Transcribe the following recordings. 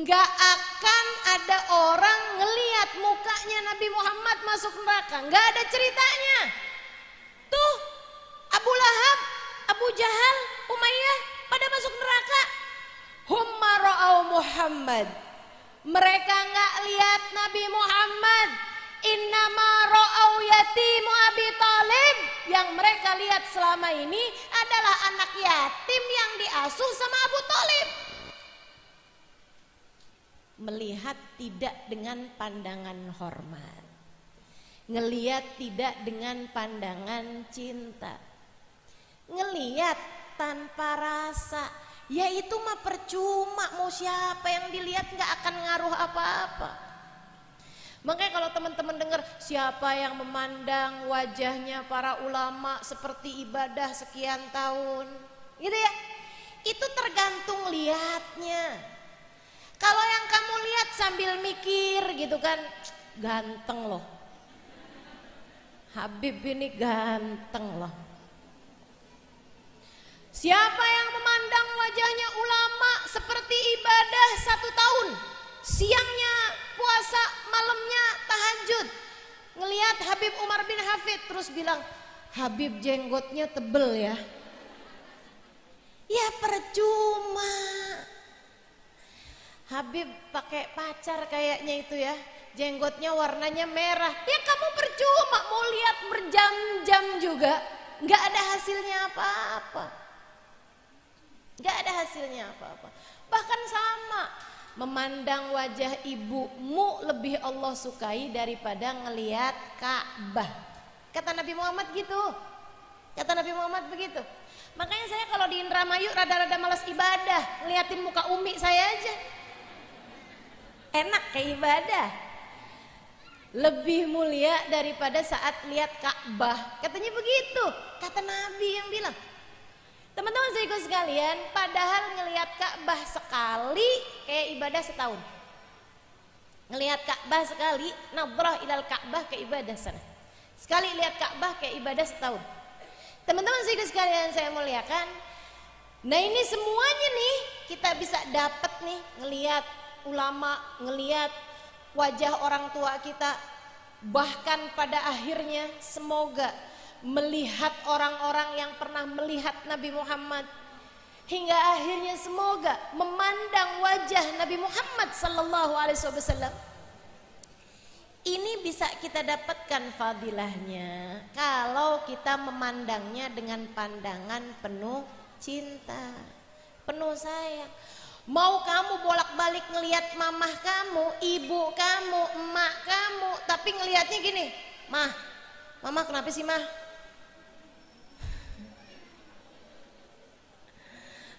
nggak akan ada orang ngelihat mukanya Nabi Muhammad masuk neraka. Nggak ada ceritanya. Tuh Abu Lahab, Abu Jahal, Umayyah pada masuk neraka. Humma ra'au Muhammad. Mereka nggak lihat Nabi Muhammad. Innama ra'au yatimu Abi Thalib. Yang mereka lihat selama ini adalah anak yatim yang diasuh sama Abu Thalib. Melihat tidak dengan pandangan hormat, ngelihat tidak dengan pandangan cinta, ngelihat tanpa rasa, ya itu mah percuma, mau siapa yang dilihat nggak akan ngaruh apa-apa. Makanya kalau teman-teman dengar siapa yang memandang wajahnya para ulama seperti ibadah sekian tahun, gitu ya, itu tergantung lihatnya. Kalau yang kamu lihat sambil mikir gitu kan, ganteng loh, Habib ini ganteng loh. Siapa yang memandang wajahnya ulama seperti ibadah 1 tahun, siangnya puasa, malamnya tahajud, ngelihat Habib Umar bin Hafid terus bilang, Habib jenggotnya tebel ya. Ya percuma. Habib pakai pacar kayaknya itu ya, jenggotnya warnanya merah. Ya kamu percuma mau lihat berjam-jam juga, nggak ada hasilnya apa-apa. Nggak ada hasilnya apa-apa. Bahkan sama, memandang wajah ibumu lebih Allah sukai daripada ngelihat Ka'bah. Kata Nabi Muhammad gitu. Kata Nabi Muhammad begitu. Makanya saya kalau di Indramayu rada-rada malas ibadah, ngeliatin muka Umi saya aja. Enak kayak ibadah. Lebih mulia daripada saat lihat Ka'bah. Katanya begitu. Kata Nabi yang bilang. Teman-teman saudaraku sekalian, padahal ngelihat Ka'bah sekali kayak ibadah setahun. Ngelihat Ka'bah sekali, nadrah ilal Ka'bah kayak ibadah sana. Sekali lihat Ka'bah kayak ibadah setahun. Teman-teman saudaraku sekalian saya muliakan. Nah ini semuanya nih kita bisa dapat nih ngelihat ulama, ngelihat wajah orang tua kita, bahkan pada akhirnya semoga melihat orang-orang yang pernah melihat Nabi Muhammad, hingga akhirnya semoga memandang wajah Nabi Muhammad sallallahu alaihi wasallam. Ini bisa kita dapatkan fadilahnya kalau kita memandangnya dengan pandangan penuh cinta, penuh sayang. Mau kamu bolak-balik ngelihat mamah kamu, ibu kamu, emak kamu, tapi ngelihatnya gini, mah, mama kenapa sih mah?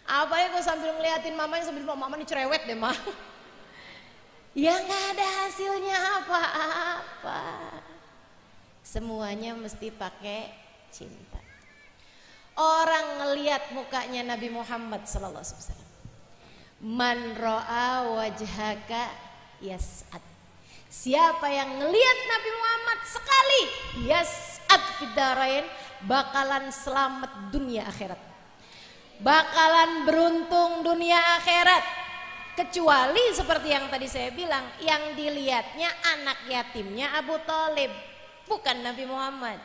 Apa ya kok sambil ngeliatin mamanya sambil mama ini cerewet deh mah. Ya nggak ada hasilnya apa-apa. Semuanya mesti pakai cinta. Orang ngelihat mukanya Nabi Muhammad sallallahu alaihi wasallam. Man ra'a wajhaka yas'ad. Siapa yang ngelihat Nabi Muhammad sekali, yas'ad fid darain, bakalan selamat dunia akhirat. Bakalan beruntung dunia akhirat. Kecuali seperti yang tadi saya bilang, yang dilihatnya anak yatimnya Abu Thalib, bukan Nabi Muhammad.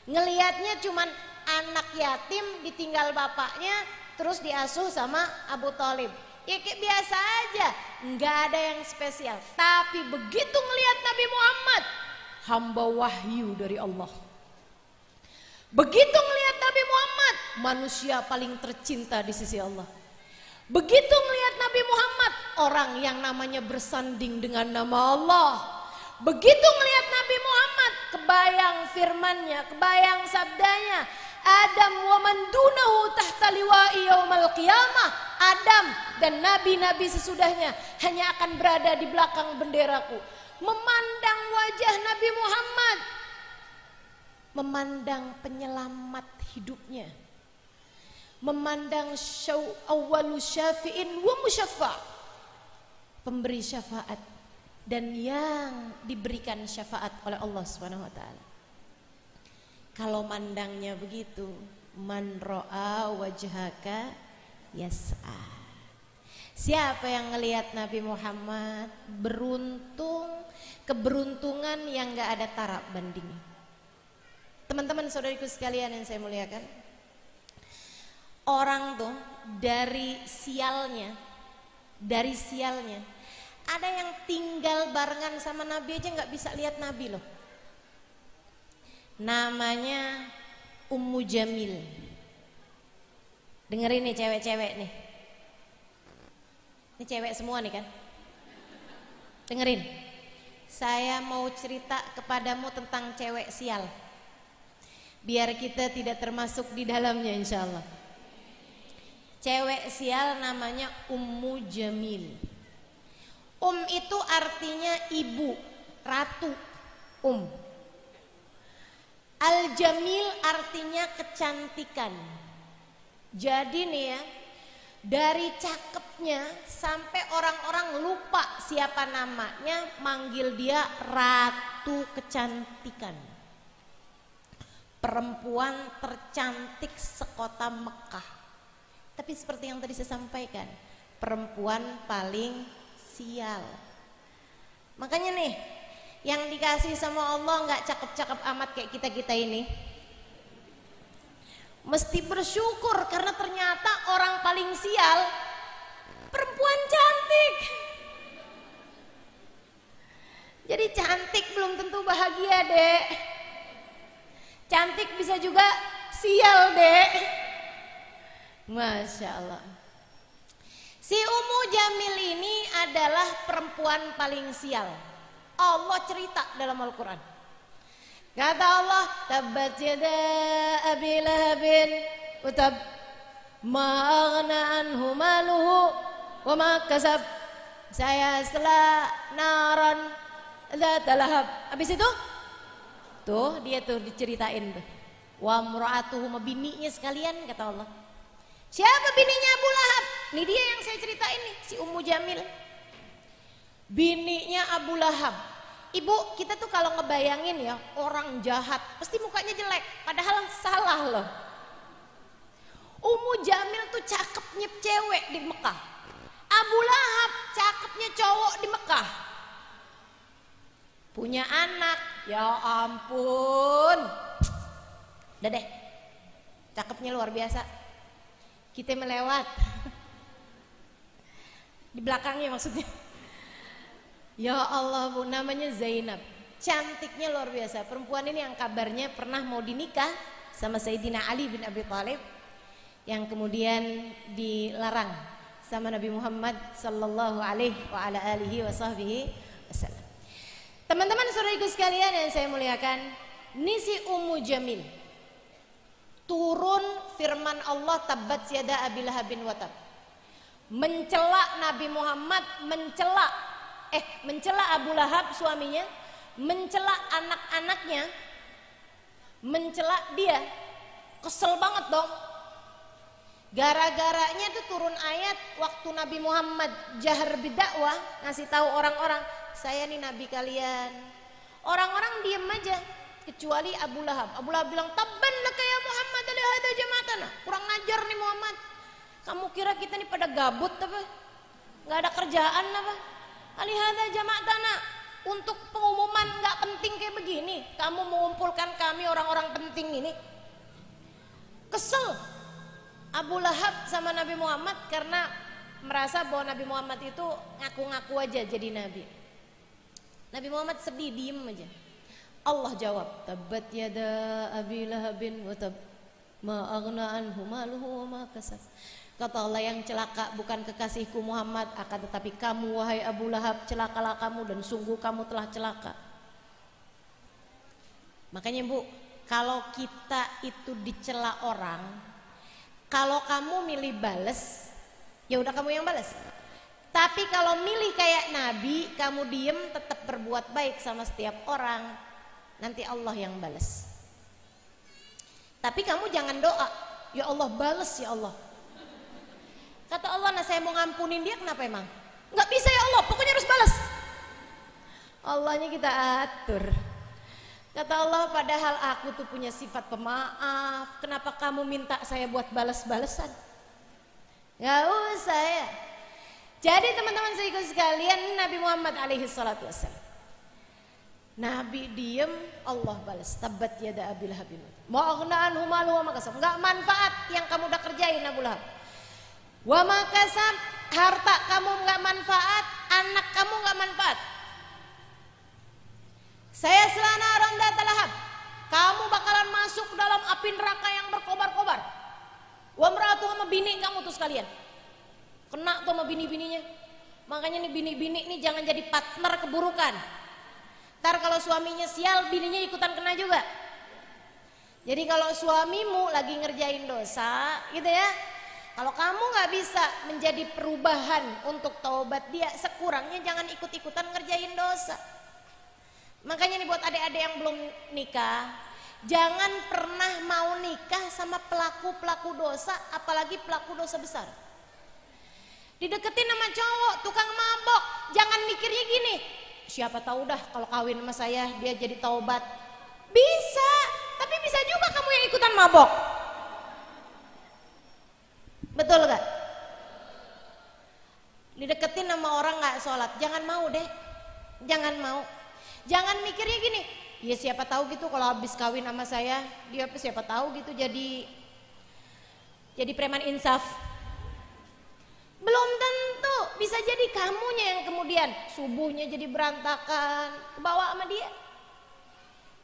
Ngelihatnya cuman anak yatim ditinggal bapaknya terus diasuh sama Abu Thalib. Ya kayak biasa aja, nggak ada yang spesial. Tapi begitu ngelihat Nabi Muhammad, hamba wahyu dari Allah. Begitu ngelihat Nabi Muhammad, manusia paling tercinta di sisi Allah. Begitu ngelihat Nabi Muhammad, orang yang namanya bersanding dengan nama Allah. Begitu ngelihat Nabi Muhammad, kebayang firmannya, kebayang sabdanya, Adam wa man dunahu tahta liwa'i yaumal qiyamah. Adam dan nabi-nabi sesudahnya hanya akan berada di belakang benderaku. Memandang wajah Nabi Muhammad, memandang penyelamat hidupnya, memandang awwalu syafi'in wa musyaffa', pemberi syafaat dan yang diberikan syafaat oleh Allah Subhanahu wa taala. Kalau mandangnya begitu, man ra'a wajhaka yas'a. Siapa yang ngelihat Nabi Muhammad beruntung, keberuntungan yang gak ada taraf banding. Teman-teman saudariku sekalian yang saya muliakan, orang tuh dari sialnya ada yang tinggal barengan sama Nabi aja gak bisa lihat Nabi loh. Namanya Ummu Jamil. Dengerin nih cewek-cewek nih. Ini cewek semua nih kan. Dengerin. Saya mau cerita kepadamu tentang cewek sial. Biar kita tidak termasuk di dalamnya insyaallah. Cewek sial namanya Ummu Jamil. Itu artinya ibu, ratu. Al-Jamil artinya kecantikan. Jadi nih ya, dari cakepnya sampai orang-orang lupa siapa namanya, manggil dia ratu kecantikan. Perempuan tercantik sekota Mekah. Tapi seperti yang tadi saya sampaikan, perempuan paling sial. Makanya nih, yang dikasih sama Allah nggak cakep-cakep amat kayak kita ini, mesti bersyukur karena ternyata orang paling sial perempuan cantik. Jadi cantik belum tentu bahagia, Dek. Cantik bisa juga sial, Dek. Masya Allah. Si Ummu Jamil ini adalah perempuan paling sial. Allah cerita dalam Al-Quran. Kata Allah, tabbat yada abi lahabin utab ma aghna anhu maluhu wa ma kasab. Saya setelah naran dzata lahab. Habis itu tuh dia tuh diceritain tuh. Wa mra'atuhu, bininya sekalian kata Allah. Siapa bininya Abu Lahab? Ini dia yang saya ceritain nih, si Ummu Jamil. Bininya Abu Lahab. Ibu, kita tuh kalau ngebayangin ya orang jahat pasti mukanya jelek, padahal salah loh. Ummu Jamil tuh cakepnya cewek di Mekah. Abu Lahab cakepnya cowok di Mekah. Punya anak, ya ampun. Udah deh, cakepnya luar biasa. Kita melewat di belakangnya maksudnya. Ya Allah Bu, namanya Zainab. Cantiknya luar biasa. Perempuan ini yang kabarnya pernah mau dinikah sama Sayyidina Ali bin Abi Thalib, yang kemudian dilarang sama Nabi Muhammad sallallahu alaihi wa ala alihi wasallam. Teman-teman saudariku sekalian yang saya muliakan, ini si Ummu Jamil. Turun firman Allah, tabbat yada abi lahabin wa tab. Mencela Nabi Muhammad, mencela Abu Lahab suaminya, mencela anak-anaknya, mencela dia. Kesel banget dong. Gara-garanya tuh turun ayat waktu Nabi Muhammad jahar bidakwah, ngasih tahu orang-orang, saya nih nabi kalian. Orang-orang diem aja kecuali Abu Lahab. Abu Lahab bilang, tabban laka ya Muhammad ali hadza jama'atana. Kurang ngajar nih Muhammad. Kamu kira kita nih pada gabut apa? Enggak ada kerjaan apa? Ali hadza jama'atana. Untuk pengumuman enggak penting kayak begini, kamu mengumpulkan kami orang-orang penting ini. Kesel Abu Lahab sama Nabi Muhammad karena merasa bahwa Nabi Muhammad itu ngaku-ngaku aja jadi nabi. Nabi Muhammad sedih, diem aja. Allah jawab, tabbat yada abi lahabin wa tab ma aghna anhu maluhu wa ma kasab. Kata Allah, yang celaka bukan kekasihku Muhammad, akan tetapi kamu wahai Abu Lahab, celakalah kamu dan sungguh kamu telah celaka. Makanya Bu, kalau kita itu dicela orang, kalau kamu milih bales, ya udah kamu yang bales. Tapi kalau milih kayak Nabi, kamu diem tetap berbuat baik sama setiap orang, nanti Allah yang bales. Tapi kamu jangan doa, ya Allah bales ya Allah. Kata Allah, nah saya mau ngampunin dia, kenapa emang? Nggak bisa ya Allah, pokoknya harus balas. Allahnya kita atur. Kata Allah, padahal aku tuh punya sifat pemaaf, kenapa kamu minta saya buat balas-balesan? Gak usah ya. Jadi teman-teman saya ikut sekalian, Nabi Muhammad alaihi salatu wassalam, Nabi diem, Allah balas, tabbat yada Abil Habib, ma aghna anhu maluhu wa ma kasab. Enggak manfaat yang kamu udah kerjain Abu Lahab. Wa ma kasab, harta kamu enggak manfaat, anak kamu enggak manfaat. Saya selana ronda talahab, kamu bakalan masuk dalam api neraka yang berkobar-kobar. Wa mra'atu, sama bini kamu tuh sekalian. Kena tuh sama bini-bininya. Makanya nih bini-bini ini jangan jadi partner keburukan. Ntar kalau suaminya sial, bininya ikutan kena juga. Jadi kalau suamimu lagi ngerjain dosa gitu ya, kalau kamu gak bisa menjadi perubahan untuk taubat dia, sekurangnya jangan ikut-ikutan ngerjain dosa. Makanya nih buat adik-adik yang belum nikah, jangan pernah mau nikah sama pelaku-pelaku dosa, apalagi pelaku dosa besar. Dideketin sama cowok tukang mabok, jangan mikirnya gini, siapa tahu dah kalau kawin sama saya dia jadi taubat. Bisa, tapi bisa juga kamu yang ikutan mabok. Betul gak? Dideketin sama orang gak sholat, jangan mau deh. Jangan mau. Jangan mikirnya gini, ya siapa tahu gitu kalau habis kawin sama saya, dia siapa tahu gitu jadi preman insaf. Belum tentu, bisa jadi kamunya yang kemudian subuhnya jadi berantakan, kebawa sama dia.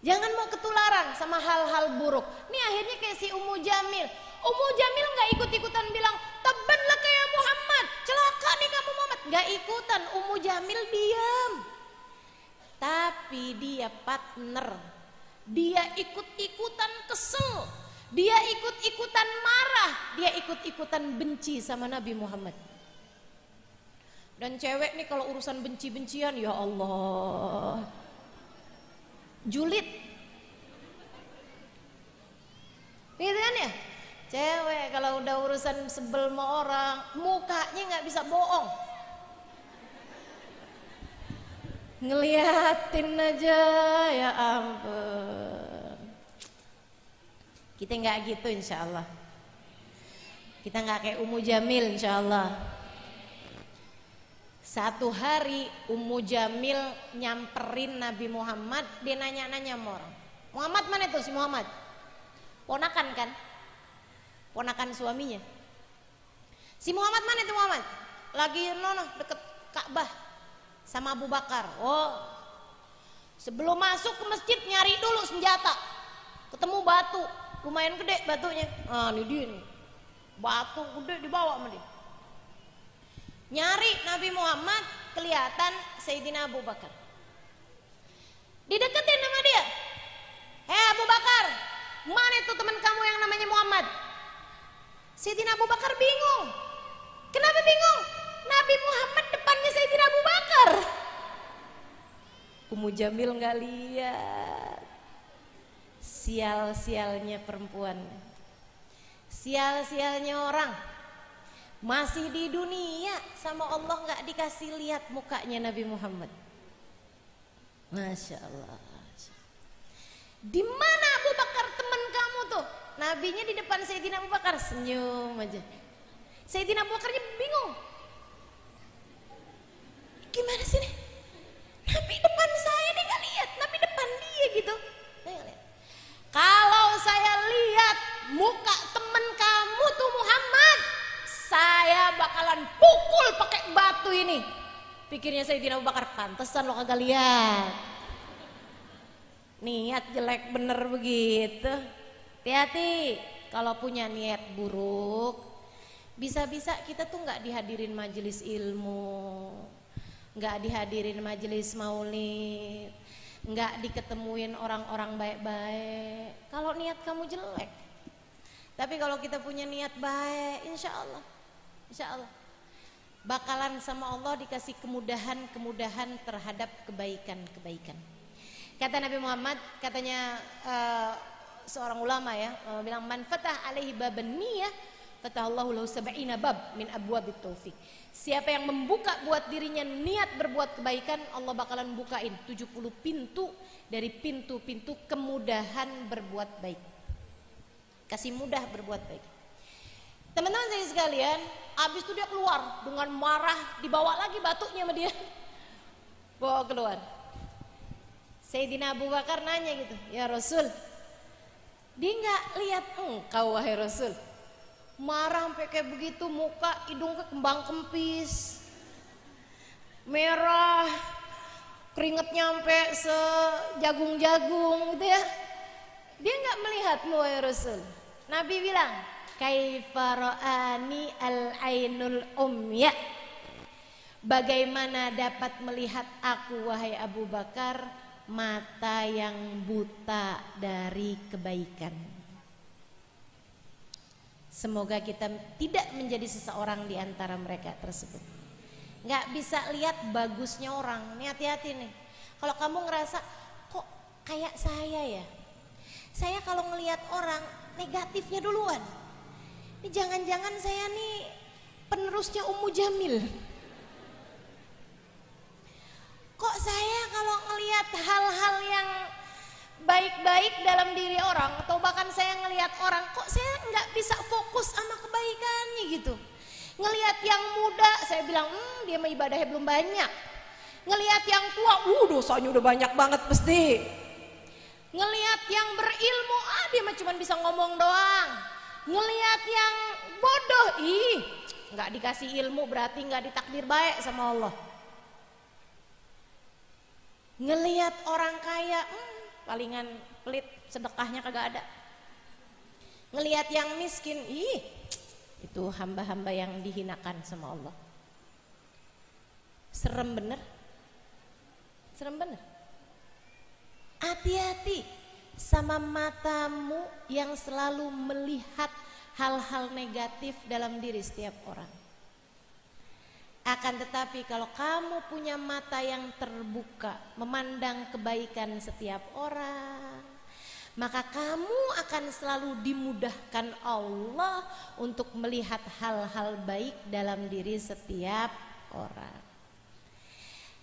Jangan mau ketularan sama hal-hal buruk. Ini akhirnya kayak si Ummu Jamil. Ummu Jamil gak ikut-ikutan bilang, tabban laka ya Muhammad, celaka nih kamu Muhammad. Gak ikutan, Ummu Jamil diam. Tapi dia partner, dia ikut-ikutan kesel, dia ikut-ikutan marah, dia ikut-ikutan benci sama Nabi Muhammad. Dan cewek nih kalau urusan benci-bencian, ya Allah, julid. Gitu kan ya? Cewek kalau udah urusan sebel sama orang, mukanya gak bisa bohong. Ngeliatin aja, ya ampun. Kita nggak gitu insya Allah. Kita nggak kayak Ummu Jamil insya Allah. Satu hari Ummu Jamil nyamperin Nabi Muhammad, dia nanya-nanya sama orang, Muhammad mana tuh si Muhammad? Ponakan kan? Ponakan suaminya. Si Muhammad mana tuh Muhammad? Lagi deket Ka'bah sama Abu Bakar. Oh, sebelum masuk ke masjid nyari dulu senjata, ketemu batu lumayan gede batunya. Ah, ini dia nih, batu gede dibawa sama dia. Nyari Nabi Muhammad, kelihatan Sayyidina Abu Bakar. Dideketin sama dia. Hei Abu Bakar, mana itu teman kamu yang namanya Muhammad? Sayyidina Abu Bakar bingung. Kenapa bingung? Nabi Muhammad depannya Sayyidina Abu Bakar. Ummu Jamil nggak lihat. Sial-sialnya perempuan, sial-sialnya orang. Masih di dunia sama Allah nggak dikasih lihat mukanya Nabi Muhammad. Masya Allah. Di mana Abu Bakar teman kamu tuh? Nabinya di depan Sayyidina Abu Bakar senyum aja. Sayyidina Abu Bakarnya bingung. Gimana sih nih? Nabi depan saya dia nggak lihat, Nabi depan dia gitu. Kalau saya lihat muka teman kamu tuh Muhammad, saya bakalan pukul pakai batu ini. Pikirnya Sayyidina Abu Bakar, pantesan lo kagak lihat. Niat jelek bener begitu. Hati-hati kalau punya niat buruk, bisa-bisa kita tuh nggak dihadirin majelis ilmu, nggak dihadirin majelis maulid, nggak diketemuin orang-orang baik-baik. Kalau niat kamu jelek. Tapi kalau kita punya niat baik, insya Allah bakalan sama Allah dikasih kemudahan-kemudahan terhadap kebaikan-kebaikan. Kata Nabi Muhammad, katanya seorang ulama ya, bilang man fatah alaihi baban niyah fatahallahu lahu sab'ina bab min abwabit taufik. Siapa yang membuka buat dirinya niat berbuat kebaikan, Allah bakalan bukain 70 pintu dari pintu-pintu kemudahan berbuat baik. Kasih mudah berbuat baik. Teman-teman saya sekalian, habis itu dia keluar dengan marah, dibawa lagi batuknya sama dia. Bawa keluar. Sayyidina Abu Bakar nanya gitu, ya Rasul, dia nggak lihat engkau wahai Rasul, marah sampai kayak begitu, muka hidung kembang kempis, merah, keringetnya sampai sejagung-jagung gitu ya. Dia nggak melihatmu wahai Rasul. Nabi bilang, kaifa ra'ani al-ainul umya, bagaimana dapat melihat aku wahai Abu Bakar, mata yang buta dari kebaikan. Semoga kita tidak menjadi seseorang di antara mereka tersebut. Nggak bisa lihat bagusnya orang. Nih hati-hati nih. Kalau kamu ngerasa kok kayak saya ya, saya kalau ngelihat orang negatifnya duluan. Ini jangan-jangan saya nih penerusnya Ummu Jamil. Kok saya kalau ngelihat hal-hal yang baik-baik dalam diri orang, atau bahkan saya ngelihat orang, kok saya nggak bisa fokus sama kebaikannya gitu. Ngelihat yang muda, saya bilang, dia mah ibadahnya belum banyak. Ngelihat yang tua, dosanya udah banyak banget pasti. Ngelihat yang berilmu, dia mah cuma bisa ngomong doang. Ngelihat yang bodoh, nggak dikasih ilmu berarti nggak ditakdir baik sama Allah. Ngelihat orang kaya, palingan pelit, sedekahnya kagak ada. Ngelihat yang miskin, itu hamba-hamba yang dihinakan sama Allah. Serem bener, serem bener. Hati-hati sama matamu yang selalu melihat hal-hal negatif dalam diri setiap orang. Akan tetapi kalau kamu punya mata yang terbuka, memandang kebaikan setiap orang, maka kamu akan selalu dimudahkan Allah untuk melihat hal-hal baik dalam diri setiap orang.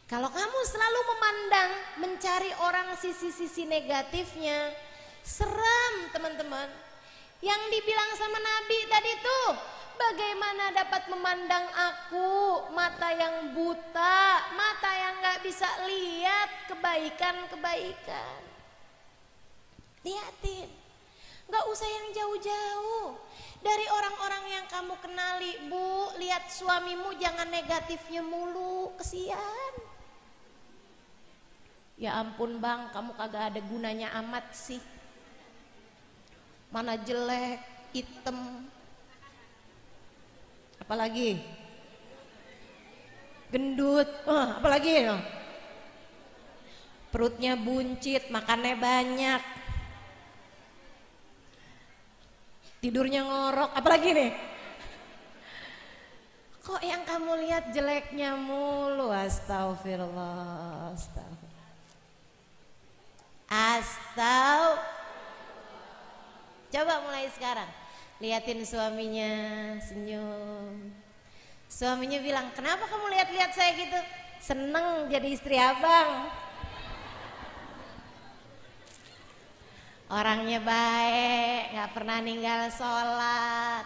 Kalau kamu selalu memandang, mencari orang sisi-sisi negatifnya, seram teman-teman. Yang dibilang sama Nabi tadi tuh, bagaimana dapat memandang aku, mata yang buta, mata yang gak bisa lihat kebaikan-kebaikan. Lihatin, gak usah yang jauh-jauh. Dari orang-orang yang kamu kenali, Bu, lihat suamimu jangan negatifnya mulu, kesian. Ya ampun bang, kamu kagak ada gunanya amat sih. Mana jelek, hitam, apalagi gendut, apalagi perutnya buncit, makannya banyak, tidurnya ngorok, apalagi nih. Kok yang kamu lihat jeleknya mulu? Astagfirullah, Coba mulai sekarang, liatin suaminya senyum. Suaminya bilang, kenapa kamu lihat-lihat saya gitu? Seneng jadi istri abang. Orangnya baik, gak pernah ninggal sholat,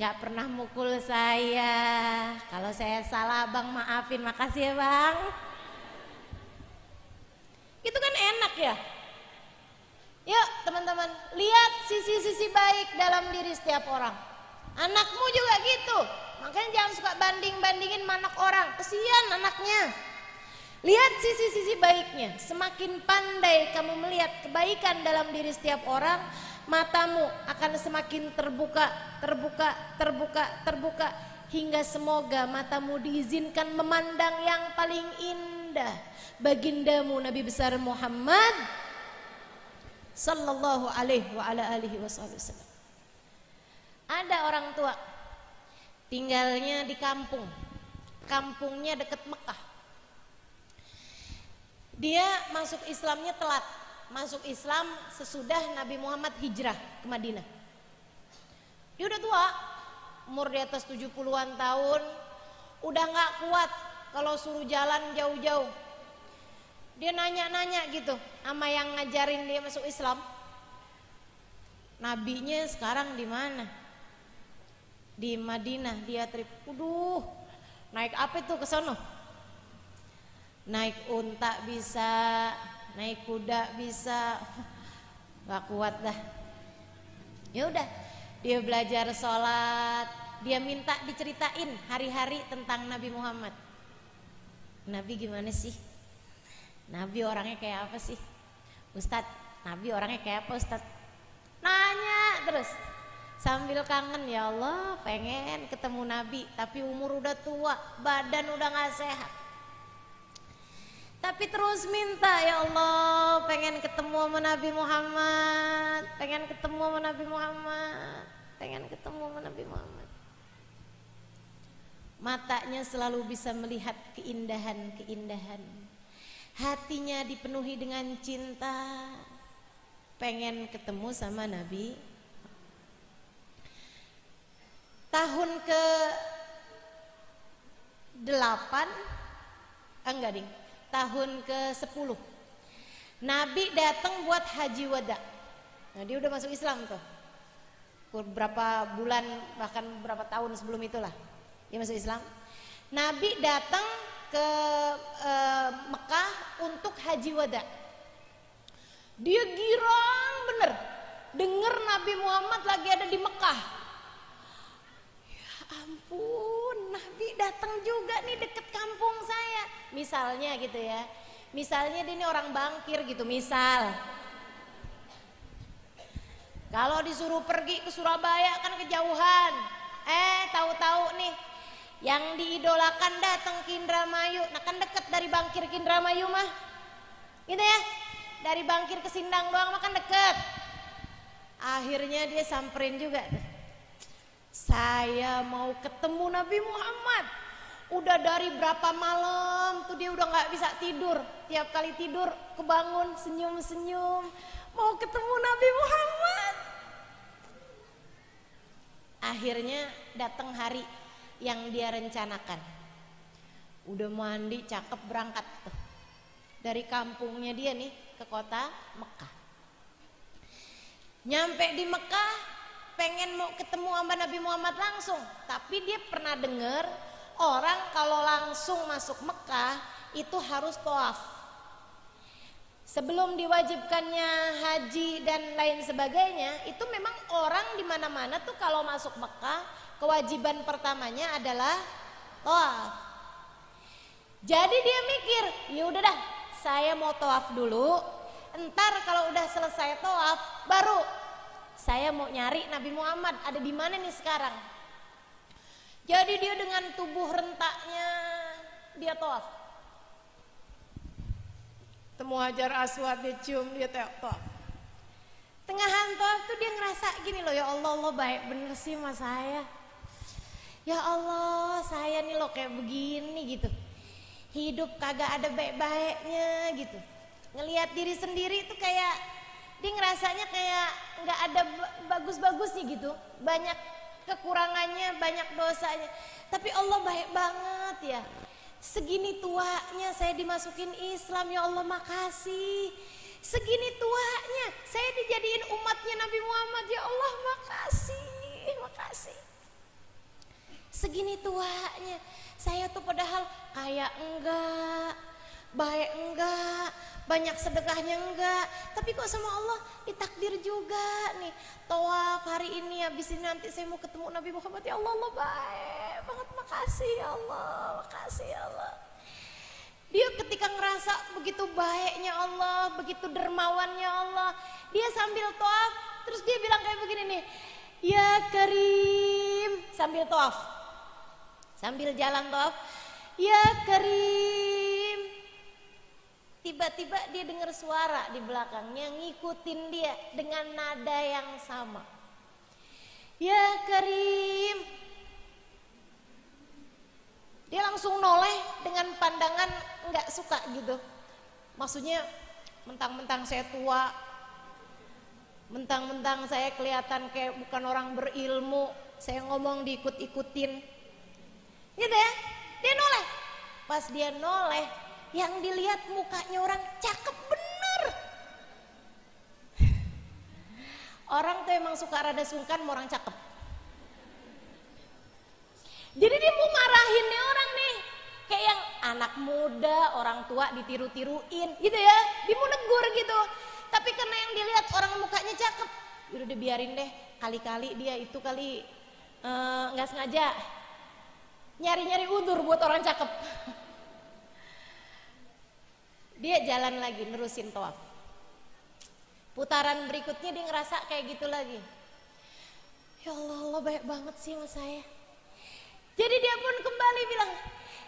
gak pernah mukul saya. Kalau saya salah abang maafin, makasih ya bang. Itu kan enak ya. Yuk teman-teman, lihat sisi-sisi baik dalam diri setiap orang. Anakmu juga gitu. Makanya jangan suka banding-bandingin anak orang, kesian anaknya. Lihat sisi-sisi baiknya. Semakin pandai kamu melihat kebaikan dalam diri setiap orang, matamu akan semakin terbuka, hingga semoga matamu diizinkan memandang yang paling indah, bagindamu Nabi besar Muhammad sallallahu alaihi wa ala alihi wasallam. Ada orang tua tinggalnya di kampung. Kampungnya dekat Mekah. Dia masuk Islamnya telat. Masuk Islam sesudah Nabi Muhammad hijrah ke Madinah. Dia udah tua, umur di atas 70-an tahun, udah gak kuat kalau suruh jalan jauh-jauh. Dia nanya-nanya gitu sama yang ngajarin dia masuk Islam, nabinya sekarang di mana? Di Madinah dia trip. Naik apa itu ke sono? Naik unta bisa, naik kuda bisa. Gak kuat dah. Ya udah, dia belajar sholat, dia minta diceritain hari-hari tentang Nabi Muhammad. Nabi gimana sih? Nabi orangnya kayak apa sih? Ustadz, Nabi orangnya kayak apa Ustadz? Nanya terus. Sambil kangen, ya Allah pengen ketemu Nabi, tapi umur udah tua, badan udah gak sehat. Tapi terus minta, ya Allah pengen ketemu sama Nabi Muhammad, pengen ketemu sama Nabi Muhammad, pengen ketemu sama Nabi Muhammad. Matanya selalu bisa melihat keindahan-keindahan. Hatinya dipenuhi dengan cinta, pengen ketemu sama Nabi. Tahun ke-8, enggak ding, tahun ke-10 Nabi datang buat haji wada. Nah dia udah masuk Islam tuh, beberapa bulan bahkan beberapa tahun sebelum itulah dia masuk Islam. Nabi datang ke Mekah untuk haji wada. Dia girang bener denger Nabi Muhammad lagi ada di Mekah. Ampun, Nabi datang juga nih deket kampung saya. Misalnya gitu ya. Misalnya dia ini orang Bangkir gitu, misal. Kalau disuruh pergi ke Surabaya kan kejauhan. Tahu-tahu nih yang diidolakan datang ke Indramayu. Nah kan deket dari Bangkir ke Indramayu mah. Gitu ya. Dari Bangkir ke Sindang doang mah kan deket. Akhirnya dia samperin juga tuh. Saya mau ketemu Nabi Muhammad. Udah dari berapa malam tuh dia udah gak bisa tidur. Tiap kali tidur kebangun senyum-senyum. Mau ketemu Nabi Muhammad. Akhirnya datang hari yang dia rencanakan. Udah mandi cakep berangkat tuh. Dari kampungnya dia nih ke kota Mekah. Nyampe di Mekah pengen mau ketemu sama Nabi Muhammad langsung, tapi dia pernah dengar orang kalau langsung masuk Mekah itu harus tawaf. Sebelum diwajibkannya haji dan lain sebagainya, itu memang orang di mana-mana tuh kalau masuk Mekah kewajiban pertamanya adalah tawaf. Jadi dia mikir, ya udah dah, saya mau tawaf dulu. Entar kalau udah selesai tawaf, baru saya mau nyari Nabi Muhammad ada di mana nih sekarang. Jadi dia dengan tubuh rentaknya dia tawaf. Temu Hajar Aswad dia cium, dia tawaf. Tengahan tawaf tuh dia ngerasa gini loh, ya Allah, Allah baik bener sih sama saya. Ya Allah, saya nih loh kayak begini gitu. Hidup kagak ada baik-baiknya gitu. Ngelihat diri sendiri tuh kayak dia ngerasanya kayak nggak ada bagus-bagusnya gitu, banyak kekurangannya, banyak dosanya. Tapi Allah baik banget ya. Segini tuanya saya dimasukin Islam, ya Allah makasih. Segini tuanya saya dijadiin umatnya Nabi Muhammad, ya Allah makasih, makasih. Segini tuanya saya tuh padahal kaya enggak, baik enggak, banyak sedekahnya enggak, tapi kok sama Allah ditakdir juga nih tawaf hari ini, habis ini nanti saya mau ketemu Nabi Muhammad. Ya Allah, Allah baik banget, makasih ya Allah, makasih ya Allah. Dia ketika ngerasa begitu baiknya Allah, begitu dermawannya Allah, dia sambil tawaf terus dia bilang kayak begini nih, ya Karim, sambil tawaf, sambil jalan tawaf, ya Karim. Tiba-tiba dia dengar suara di belakangnya ngikutin dia dengan nada yang sama. Ya Karim. Dia langsung noleh dengan pandangan enggak suka gitu. Maksudnya mentang-mentang saya tua, mentang-mentang saya kelihatan kayak bukan orang berilmu, saya ngomong diikut-ikutin. Gitu ya. Dia noleh. Pas dia noleh, yang dilihat mukanya orang cakep bener. Orang tuh emang suka rada sungkan sama orang cakep. Jadi dia mau marahin nih orang nih. Kayak yang anak muda, orang tua ditiru-tiruin gitu ya. Dia mau negur gitu. Tapi karena yang dilihat orang mukanya cakep, udah dibiarin deh. Kali-kali dia itu kali nggak sengaja nyari-nyari udur buat orang cakep. Dia jalan lagi nerusin tawaf. Putaran berikutnya dia ngerasa kayak gitu lagi. Ya Allah, Allah baik banget sih sama saya. Jadi dia pun kembali bilang,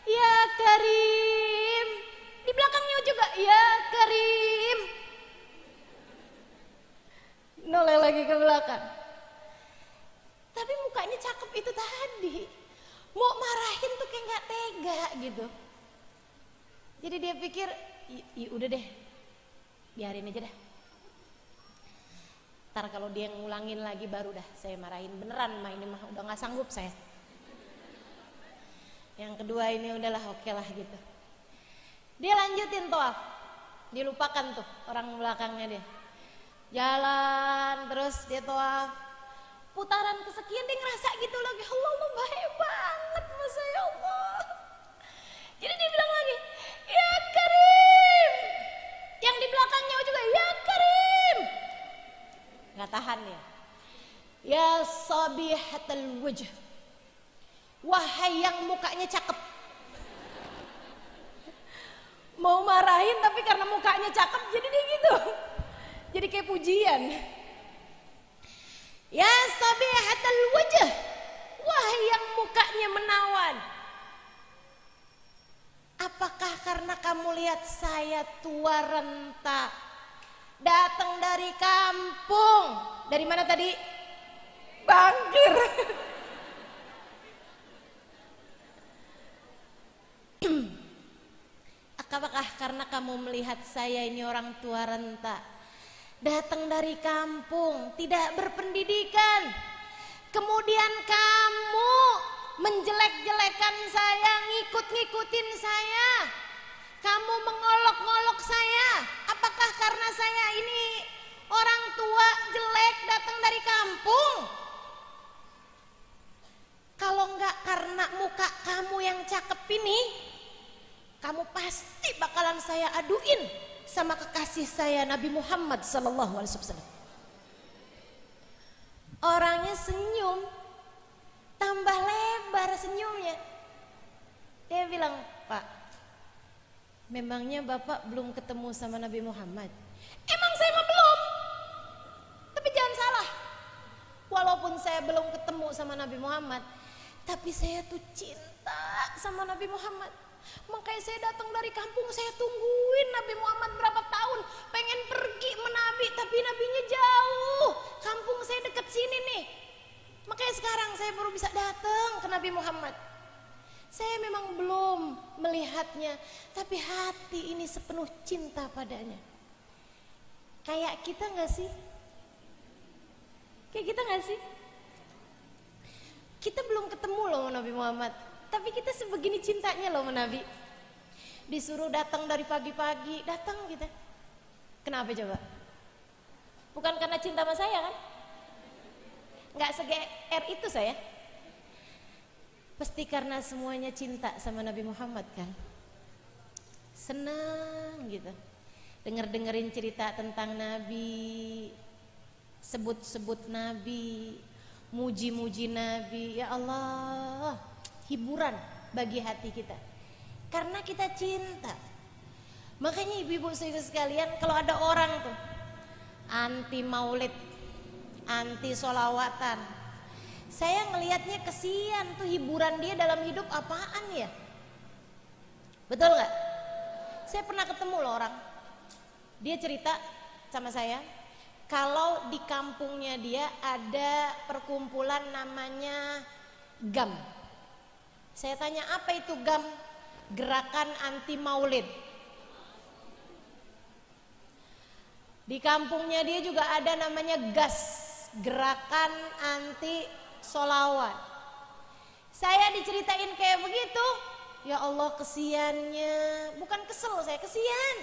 ya Karim. Di belakangnya juga, ya Karim. Noleh lagi ke belakang. Tapi mukanya cakep itu tadi. Mau marahin tuh kayak gak tega gitu. Jadi dia pikir, udah deh, biarin aja dah. Ntar kalau dia ngulangin lagi baru dah saya marahin. Beneran mah ini mah udah gak sanggup saya. Yang kedua ini udahlah oke lah gitu. Dia lanjutin tawaf. Dilupakan tuh orang belakangnya dia. Jalan terus dia tawaf. Putaran kesekian dia ngerasa gitu lagi. Allah, Allah baik banget masa ya Allah. Jadi dia bilang lagi, ya Karim. Yang di belakangnya juga, ya Karim. Nggak tahan ya. Ya sabihatal wajh. Wahai yang mukanya cakep. Mau marahin tapi karena mukanya cakep jadi dia gitu. Jadi kayak pujian. Ya sabihatal wajh. Wahai yang mukanya menawan. Apakah karena kamu lihat saya tua renta, datang dari kampung, dari mana tadi? Bangkir. Apakah karena kamu melihat saya ini orang tua renta, datang dari kampung, tidak berpendidikan, kemudian kamu menjelek-jelekan saya, ngikut-ngikutin saya, kamu mengolok-ngolok saya? Apakah karena saya ini orang tua jelek datang dari kampung? Kalau enggak karena muka kamu yang cakep ini, kamu pasti bakalan saya aduin sama kekasih saya Nabi Muhammad SAW. Orangnya senyum, tambah lebar senyumnya. Dia bilang, Pak, memangnya Bapak belum ketemu sama Nabi Muhammad? Emang saya mah belum. Tapi jangan salah, walaupun saya belum ketemu sama Nabi Muhammad, tapi saya tuh cinta sama Nabi Muhammad. Makanya saya datang dari kampung, saya tungguin Nabi Muhammad berapa tahun, pengen pergi menabi, tapi nabinya jauh. Kampung saya deket sini nih. Makanya sekarang saya baru bisa datang ke Nabi Muhammad. Saya memang belum melihatnya, tapi hati ini sepenuh cinta padanya. Kayak kita gak sih? Kayak kita gak sih? Kita belum ketemu loh sama Nabi Muhammad, tapi kita sebegini cintanya loh sama Nabi. Disuruh datang dari pagi-pagi, datang kita. Kenapa coba? Bukan karena cinta sama saya kan? Nggak se-GR itu saya. Pasti karena semuanya cinta sama Nabi Muhammad kan. Senang gitu dengerin cerita tentang Nabi, sebut-sebut Nabi, muji-muji Nabi. Ya Allah, hiburan bagi hati kita karena kita cinta. Makanya ibu-ibu saudara sekalian, kalau ada orang tuh anti maulid, anti solawatan, saya ngelihatnya kesian tuh, hiburan dia dalam hidup apaan ya? Betul gak? Saya pernah ketemu loh orang, dia cerita sama saya kalau di kampungnya dia ada perkumpulan namanya GAM. Saya tanya, apa itu GAM? Gerakan Anti Maulid. Di kampungnya dia juga ada namanya GAS, Gerakan Anti Solawat. Saya diceritain kayak begitu, ya Allah kesiannya. Bukan kesel, saya kesian.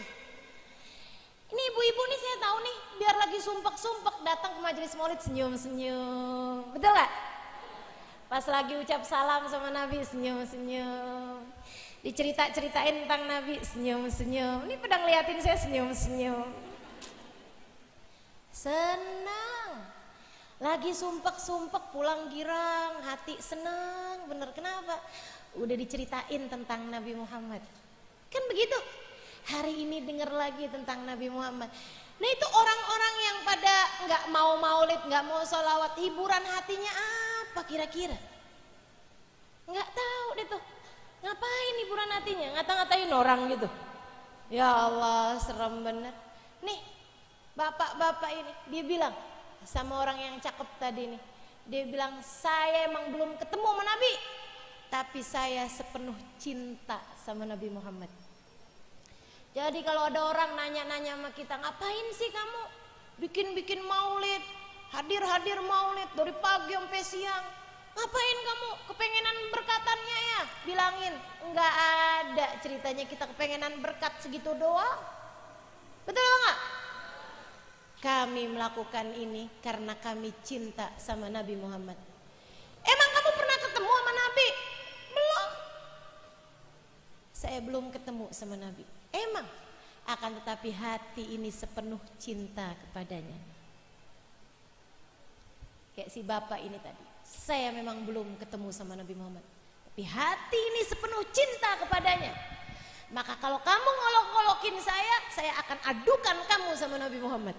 Ini ibu-ibu nih saya tahu nih, biar lagi sumpek-sumpek datang ke majelis maulid senyum-senyum. Betul gak? Pas lagi ucap salam sama Nabi senyum-senyum. Dicerita-ceritain tentang Nabi senyum-senyum. Ini pada ngeliatin saya senyum-senyum. Senang. Lagi sumpek-sumpek pulang girang, hati senang. Bener, kenapa? Udah diceritain tentang Nabi Muhammad. Kan begitu. Hari ini denger lagi tentang Nabi Muhammad. Nah itu orang-orang yang pada nggak mau maulid, nggak mau sholawat, hiburan hatinya apa kira-kira? Nggak tahu deh tuh. Ngapain hiburan hatinya? Ngata-ngatain orang gitu. Ya Allah, serem bener. Nih, bapak-bapak ini, dia bilang sama orang yang cakep tadi nih. Dia bilang, saya emang belum ketemu sama Nabi, tapi saya sepenuh cinta sama Nabi Muhammad. Jadi kalau ada orang nanya-nanya sama kita, ngapain sih kamu bikin-bikin maulid, hadir-hadir maulid dari pagi sampai siang, ngapain kamu kepengenan berkatannya ya? Bilangin, enggak ada ceritanya kita kepengenan berkat segitu doang. Betul enggak? Kami melakukan ini karena kami cinta sama Nabi Muhammad. Emang kamu pernah ketemu sama Nabi? Belum. Saya belum ketemu sama Nabi. Emang, akan tetapi hati ini sepenuh cinta kepadanya. Kayak si bapak ini tadi. Saya memang belum ketemu sama Nabi Muhammad, tapi hati ini sepenuh cinta kepadanya. Maka kalau kamu ngolok-ngolokin saya akan adukan kamu sama Nabi Muhammad.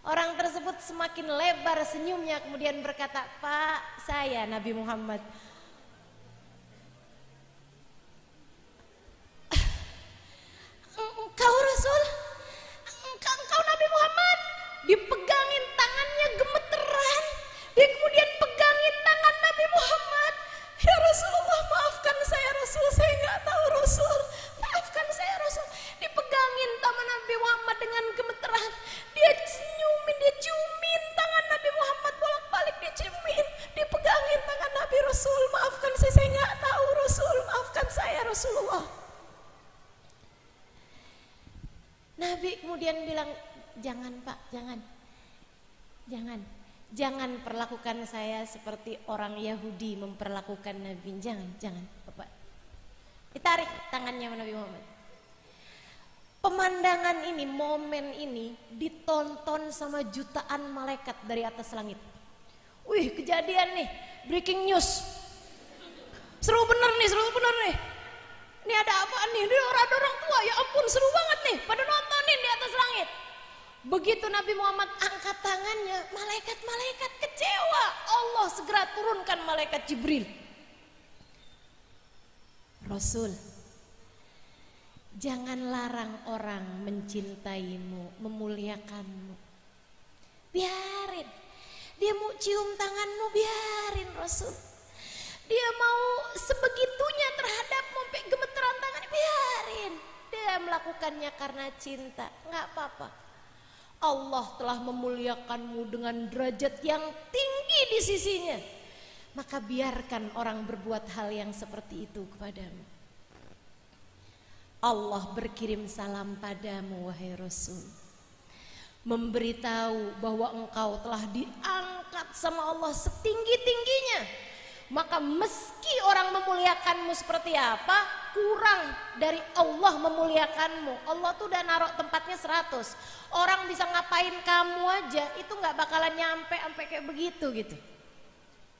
Orang tersebut semakin lebar senyumnya, kemudian berkata, Pak, saya Nabi Muhammad. Engkau Rasul, engkau Nabi Muhammad. Dipegangin tangannya gemeteran. Dia kemudian pegangin tangan Nabi Muhammad. Ya Rasulullah, maafkan saya Rasul, saya nggak tahu Rasul. Maafkan saya Rasul. Dipegangin tangan Nabi Muhammad dengan gemeteran. Dia senyumin, dia ciumin tangan Nabi Muhammad bolak-balik, dia ciumin. Dipegangin tangan Nabi, Rasul, maafkan saya nggak tahu Rasul, maafkan saya Rasulullah. Nabi kemudian bilang, jangan Pak, jangan perlakukan saya seperti orang Yahudi memperlakukan Nabi. Jangan Bapak. Ditarik tangannya Nabi Muhammad. Pemandangan ini, momen ini ditonton sama jutaan malaikat dari atas langit. Wih, kejadian nih, breaking news. Seru bener nih. Ini ada apaan nih? Ini orang tua, ya ampun seru banget nih. Pada nontonin di atas langit. Begitu Nabi Muhammad angkat tangannya, malaikat-malaikat kecewa. Allah segera turunkan malaikat Jibril. Rasul, jangan larang orang mencintaimu, memuliakanmu. Biarin. Dia mau cium tanganmu, biarin Rasul. Dia mau sebegitunya terhadapmu, sampai gemeteran tangan, biarin. Dia melakukannya karena cinta, nggak apa-apa. Allah telah memuliakanmu dengan derajat yang tinggi di sisinya. Maka biarkan orang berbuat hal yang seperti itu kepadamu. Allah berkirim salam padamu wahai Rasul, memberitahu bahwa engkau telah diangkat sama Allah setinggi-tingginya. Maka meski orang memuliakanmu seperti apa, kurang dari Allah memuliakanmu. Allah tuh udah naruh tempatnya 100. Orang bisa ngapain kamu aja, itu gak bakalan nyampe sampai kayak begitu gitu.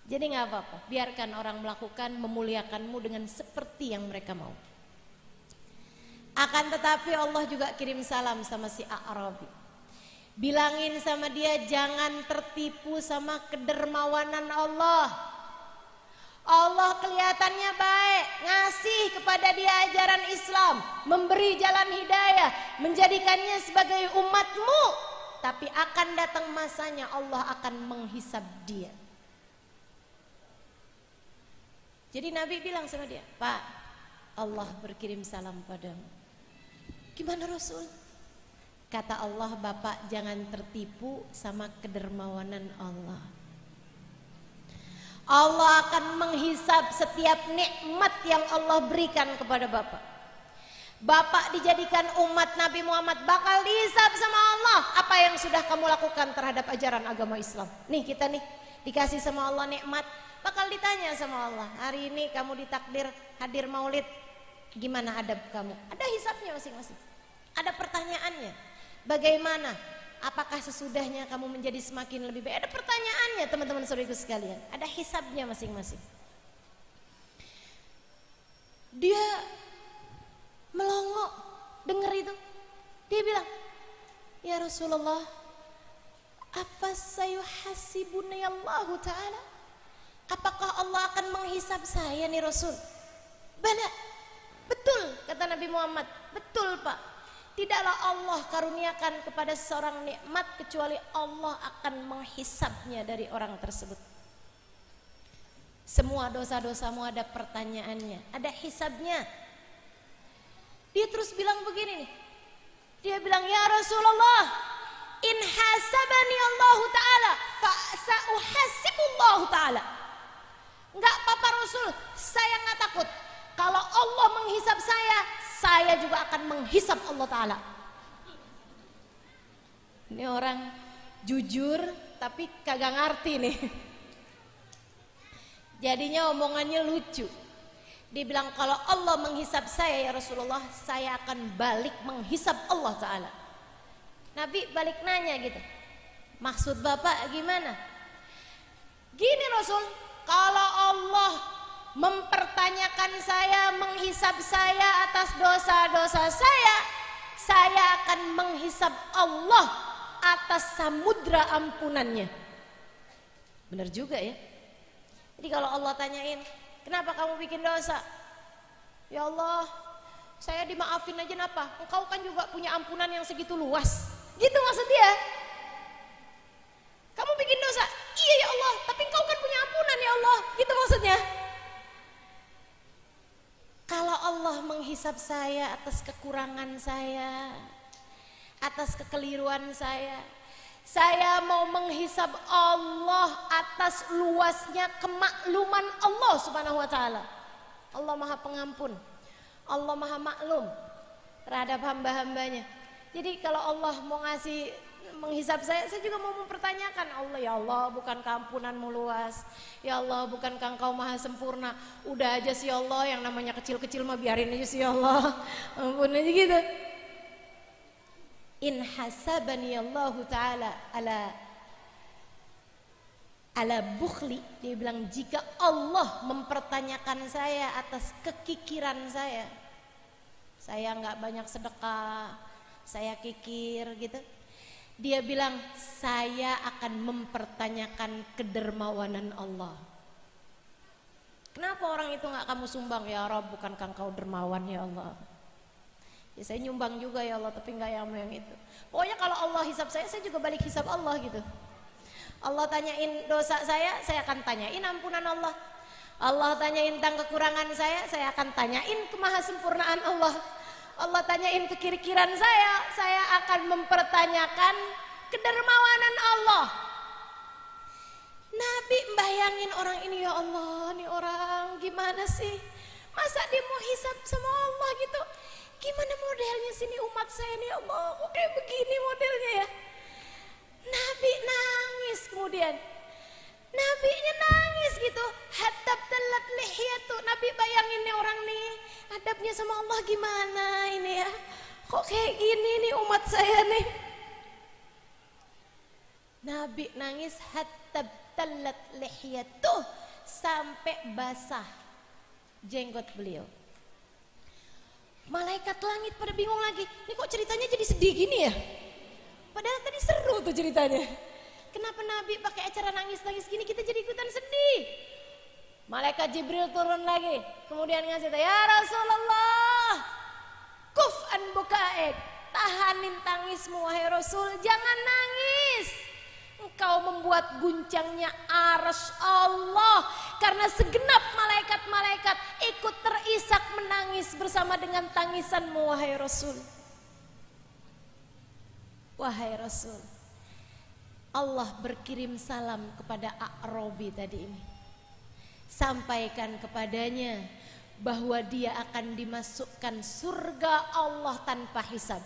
Jadi gak apa-apa, biarkan orang melakukan memuliakanmu dengan seperti yang mereka mau. Akan tetapi Allah juga kirim salam sama si A'rabi. Bilangin sama dia, jangan tertipu sama kedermawanan Allah. Allah kelihatannya baik, ngasih kepada dia ajaran Islam, memberi jalan hidayah, menjadikannya sebagai umatmu. Tapi akan datang masanya Allah akan menghisab dia. Jadi Nabi bilang sama dia, Pak, Allah berkirim salam padamu. Gimana Rasul? Kata Allah, Bapak jangan tertipu sama kedermawanan Allah. Allah akan menghisab setiap nikmat yang Allah berikan kepada Bapak. Bapak dijadikan umat Nabi Muhammad, bakal dihisab sama Allah apa yang sudah kamu lakukan terhadap ajaran agama Islam. Nih kita nih, Dikasih sama Allah nikmat, bakal ditanya sama Allah, hari ini kamu ditakdir hadir maulid, gimana adab kamu? Ada hisabnya masing-masing, ada pertanyaannya. Bagaimana? Apakah sesudahnya kamu menjadi semakin lebih baik? Ada pertanyaannya teman-teman saudaraku sekalian, ada hisabnya masing-masing. Dia melongo dengar itu, dia bilang, ya Rasulullah, afasayuhasibuni Allah Ta'ala, apakah Allah akan menghisab saya nih Rasul? Bala, betul kata Nabi Muhammad, betul Pak. Tidaklah Allah karuniakan kepada seorang nikmat kecuali Allah akan menghisabnya dari orang tersebut. Semua dosa-dosamu ada pertanyaannya, ada hisabnya. Dia terus bilang begini nih, dia bilang, ya Rasulullah, in hasabani Allah Ta'ala fa'sa'uhasibullah Ta'ala. Enggak apa-apa Rasul, saya nggak takut. Kalau Allah menghisab saya juga akan menghisab Allah Ta'ala. Ini orang jujur tapi kagak ngerti nih. Jadinya omongannya lucu. Dia bilang, kalau Allah menghisab saya ya Rasulullah, saya akan balik menghisab Allah Ta'ala. Nabi balik nanya gitu, maksud Bapak gimana? Gini Rasul, kalau Allah mempertanyakan saya, menghisab saya atas dosa-dosa saya akan menghisab Allah atas samudra ampunannya. Benar juga ya. Jadi kalau Allah tanyain, kenapa kamu bikin dosa? Ya Allah, saya dimaafin aja napa? Engkau kan juga punya ampunan yang segitu luas. Gitu maksud dia. Kamu bikin dosa, iya ya Allah, tapi engkau kan punya ampunan ya Allah. Gitu maksudnya. Kalau Allah menghisab saya atas kekurangan saya, atas kekeliruan saya mau menghisab Allah atas luasnya kemakluman Allah Subhanahu wa Ta'ala. Allah Maha Pengampun, Allah Maha Maklum terhadap hamba-hambanya. Jadi kalau Allah mau menghisab saya juga mau mempertanyakan, Allah, ya Allah, bukankah ampunanmu luas? Ya Allah, bukankah engkau maha sempurna? Udah aja sih Allah, yang namanya kecil-kecil mah biarin aja sih Allah, ampun aja gitu. In hasabani Allah Ta'ala ala bukhli, dia bilang, jika Allah mempertanyakan saya atas kekikiran saya nggak banyak sedekah, saya kikir gitu. Dia bilang, saya akan mempertanyakan kedermawanan Allah. Kenapa orang itu nggak kamu sumbang? Ya Rabb, bukankah engkau dermawan ya Allah? Ya saya nyumbang juga ya Allah, tapi nggak yang itu. Pokoknya kalau Allah hisab saya juga balik hisab Allah gitu. Allah tanyain dosa saya akan tanyain ampunan Allah. Allah tanyain tentang kekurangan saya akan tanyain kemahasempurnaan Allah. Allah tanyain kekir-kiran saya akan mempertanyakan kedermawanan Allah. Nabi bayangin orang ini, ya Allah, nih orang gimana sih? Masa dia mau hisab sama Allah gitu? Gimana modelnya sini umat saya nih, ya Allah, kok kayak begini modelnya ya? Nabi nangis kemudian. Nabinya nangis gitu. Hatta talat lihiyatu. Nabi bayangin nih orang nih, adabnya sama Allah gimana ini ya? Kok kayak gini nih umat saya nih? Nabi nangis hatta talat lihiyatu, sampai basah jenggot beliau. Malaikat langit pada bingung lagi. Ini kok ceritanya jadi sedih gini ya? Padahal tadi seru tuh ceritanya. Kenapa Nabi pakai acara nangis-nangis gini, kita jadi ikutan sedih? Malaikat Jibril turun lagi, kemudian ngasih tahu, ya Rasulullah, kuf an bukaek, tahanin tangismu wahai Rasul, jangan nangis. Engkau membuat guncangnya arsy Allah, karena segenap malaikat-malaikat ikut terisak menangis bersama dengan tangisanmu wahai Rasul. Wahai Rasul, Allah berkirim salam kepada A'rabi tadi ini. Sampaikan kepadanya bahwa dia akan dimasukkan surga Allah tanpa hisab.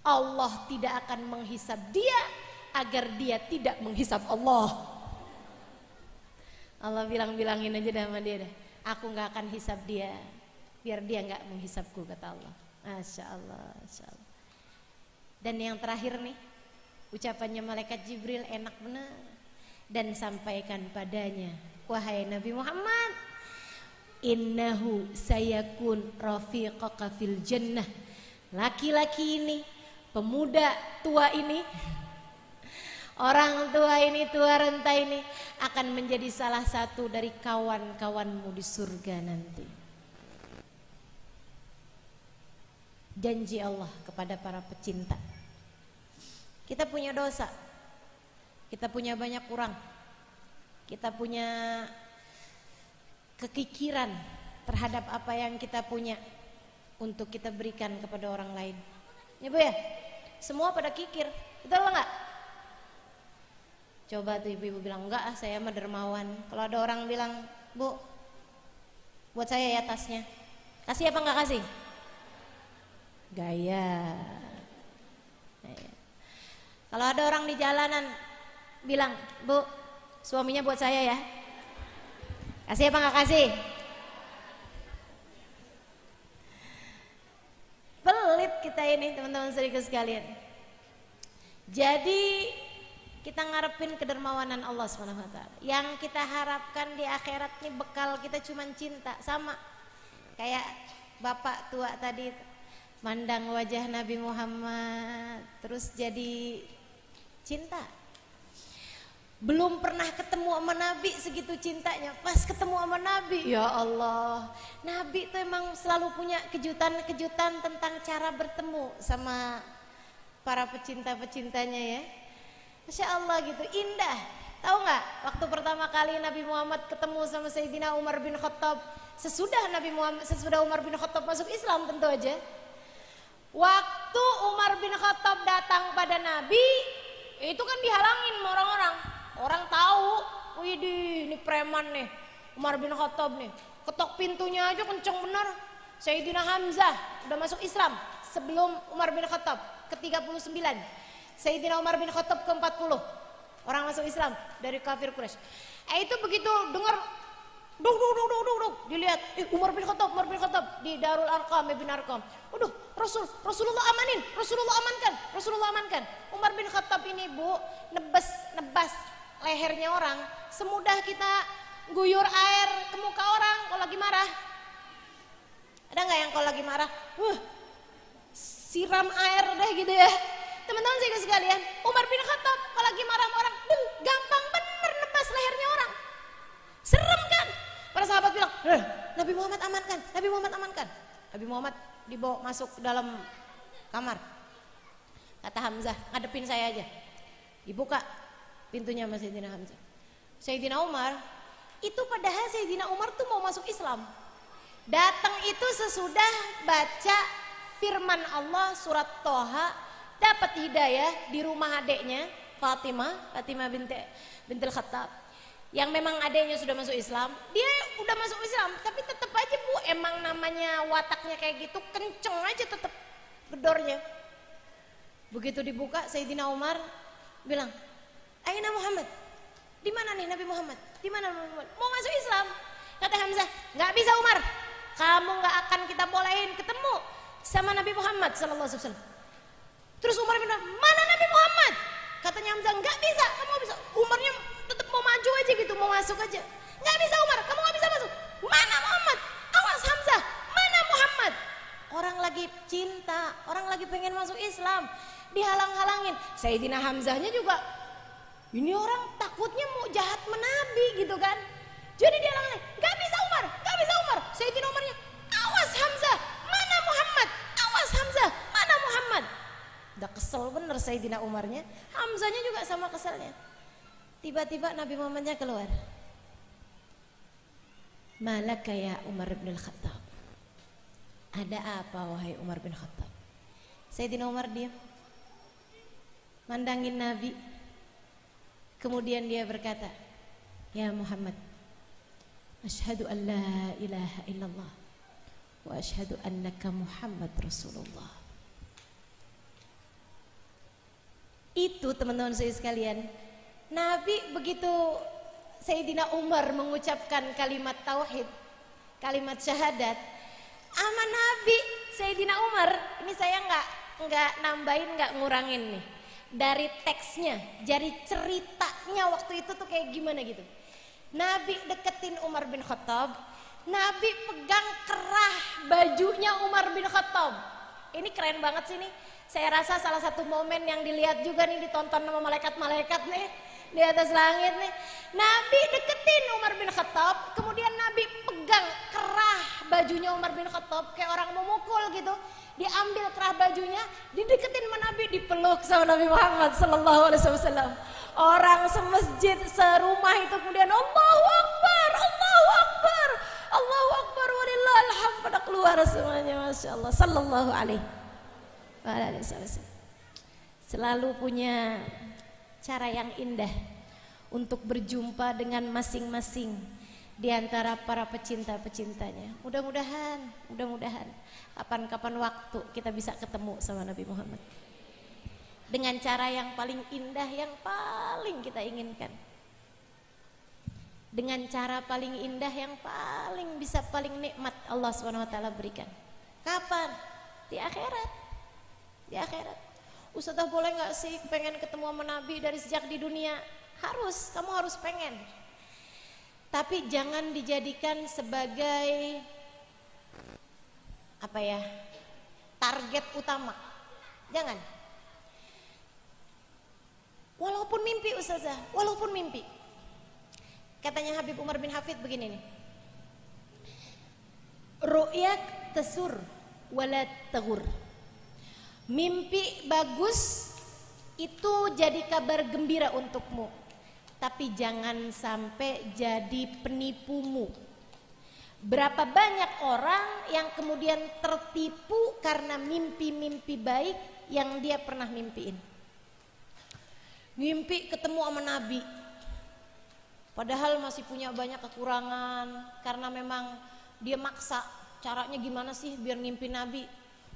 Allah tidak akan menghisab dia agar dia tidak menghisap Allah. Allah bilang-bilangin aja sama dia dah, aku gak akan hisap dia, biar dia gak menghisapku, kata Allah. Masya Allah, Masya Allah. Dan yang terakhir nih, ucapannya malaikat Jibril enak benar. Dan sampaikan padanya, wahai Nabi Muhammad, innahu sayakun rafiqaka fil jannah. Laki-laki ini, pemuda tua ini, orang tua ini, tua renta ini akan menjadi salah satu dari kawan-kawanmu di surga nanti. Janji Allah kepada para pecinta. Kita punya dosa, kita punya banyak kurang, kita punya kekikiran terhadap apa yang kita punya untuk kita berikan kepada orang lain. Ya Bu ya, semua pada kikir, betul enggak? Coba tuh ibu-ibu bilang, enggak saya mah dermawan. Kalau ada orang bilang, Bu, buat saya ya tasnya, kasih apa enggak kasih? Gaya. Kalau ada orang di jalanan bilang, Bu, suaminya buat saya ya, kasih apa nggak kasih? Pelit kita ini teman-teman saudara sekalian. Jadi kita ngarepin kedermawanan Allah SWT. Yang kita harapkan di akhirat ini bekal kita cuma cinta. Sama kayak bapak tua tadi, mandang wajah Nabi Muhammad terus jadi cinta. Belum pernah ketemu sama Nabi segitu cintanya. Pas ketemu sama Nabi, ya Allah, Nabi tuh emang selalu punya kejutan-kejutan tentang cara bertemu sama para pecinta-pecintanya ya. Masya Allah gitu, indah. Tahu nggak? Waktu pertama kali Nabi Muhammad ketemu sama Sayyidina Umar bin Khattab, sesudah Umar bin Khattab masuk Islam tentu aja. Waktu Umar bin Khattab datang pada Nabi, itu kan dihalangin sama orang-orang. Orang tahu, widih ini preman nih, Umar bin Khattab nih. Ketok pintunya aja kenceng bener. Sayyidina Hamzah udah masuk Islam sebelum Umar bin Khattab ke-39. Sayyidina Umar bin Khattab ke-40. Orang masuk Islam dari kafir Quraisy. Itu begitu dengar duk dilihat Umar bin Khattab di Darul Arqam bin Arqam. Waduh, Rasulullah amankan. Umar bin Khattab ini Bu nebas lehernya orang semudah kita guyur air ke muka orang kalau lagi marah. Ada nggak yang kalau lagi marah, siram air deh gitu ya. Teman-teman saya sekalian, Umar bin Khattab kalau lagi marah sama orang, gampang bener nebas lehernya orang. Serem kan? Para sahabat bilang, Nabi Muhammad amankan. Nabi Muhammad dibawa masuk ke dalam kamar. Kata Hamzah, ngadepin saya aja. Dibuka pintunya sama Sayyidina Hamzah. Sayyidina Umar, itu padahal Sayyidina Umar tuh mau masuk Islam. Datang itu sesudah baca firman Allah surat Toha, dapat hidayah di rumah adeknya Fatimah bintil Khattab. Yang memang adeknya sudah masuk Islam, dia udah masuk Islam, tapi tetap aja Bu, emang namanya wataknya kayak gitu, kenceng aja tetap gedornya. Begitu dibuka, Sayyidina Umar bilang, Aina Muhammad, di mana nih Nabi Muhammad? Di mana Nabi Muhammad? Mau masuk Islam? Kata Hamzah, nggak bisa Umar, kamu nggak akan kita bolehin ketemu sama Nabi Muhammad Sallallahu Alaihi Wasallam. Terus Umar bilang, mana Nabi Muhammad? Katanya Hamzah, nggak bisa, kamu nggak bisa. Umarnya tetap mau maju aja gitu, mau masuk aja. Nggak bisa Umar, kamu nggak bisa masuk. Mana Muhammad? Awas Hamzah, mana Muhammad? Orang lagi cinta, orang lagi pengen masuk Islam, dihalang-halangin. Sayyidina Hamzahnya juga, ini orang takutnya mau jahat menabi gitu kan. Jadi dia halangin, nggak bisa Umar, nggak bisa Umar. Sayyidina Umarnya, awas Hamzah, mana Muhammad? Awas Hamzah, mana Muhammad? Udah kesel bener Sayyidina Umarnya, Hamzahnya juga sama keselnya. Tiba-tiba Nabi Muhammadnya keluar. Malaka ya Umar bin Khattab. Ada apa wahai Umar bin Khattab? Sayyidina Umar diam, mandangin Nabi. Kemudian dia berkata, ya Muhammad, asyhadu an la ilaha illallah wa asyhadu annaka Muhammad Rasulullah. Itu teman-teman saya sekalian, Nabi begitu Sayyidina Umar mengucapkan kalimat tauhid, kalimat syahadat, sama Nabi Sayyidina Umar, ini saya nggak nambahin, nggak ngurangin nih dari teksnya, jadi ceritanya waktu itu tuh kayak gimana gitu. Nabi deketin Umar bin Khattab, Nabi pegang kerah bajunya Umar bin Khattab. Ini keren banget sih nih. Saya rasa salah satu momen yang dilihat juga nih, ditonton sama malaikat-malaikat nih di atas langit nih. Nabi deketin Umar bin Khattab, kemudian Nabi pegang kerah bajunya Umar bin Khattab kayak orang mau mukul gitu. Diambil kerah bajunya, dideketin sama Nabi, dipeluk sama Nabi Muhammad sallallahu alaihi wasallam. Orang semasjid, serumah itu kemudian Allahu Akbar, Allahu Akbar, Allahu Akbar, walillahil hamd, pada keluar semuanya, masya Allah, sallallahu alaihi wasallam. Selalu punya cara yang indah untuk berjumpa dengan masing-masing di antara para pecinta-pecintanya. Mudah-mudahan kapan-kapan waktu kita bisa ketemu sama Nabi Muhammad dengan cara yang paling indah, yang paling kita inginkan, dengan cara paling indah yang paling bisa, paling nikmat Allah SWT berikan. Kapan? Di akhirat. Di akhirat. Ustazah boleh gak sih pengen ketemu sama Nabi dari sejak di dunia? Harus, kamu harus pengen. Tapi jangan dijadikan sebagai apa ya, target utama. Jangan. Walaupun mimpi Ustazah, walaupun mimpi. Katanya Habib Umar bin Hafid begini nih. Ru'yak tasur wala taghur. Mimpi bagus itu jadi kabar gembira untukmu, tapi jangan sampai jadi penipumu. Berapa banyak orang yang kemudian tertipu karena mimpi-mimpi baik yang dia pernah mimpiin. Mimpi ketemu sama Nabi, padahal masih punya banyak kekurangan karena memang dia maksa. Caranya gimana sih biar ngimpi Nabi?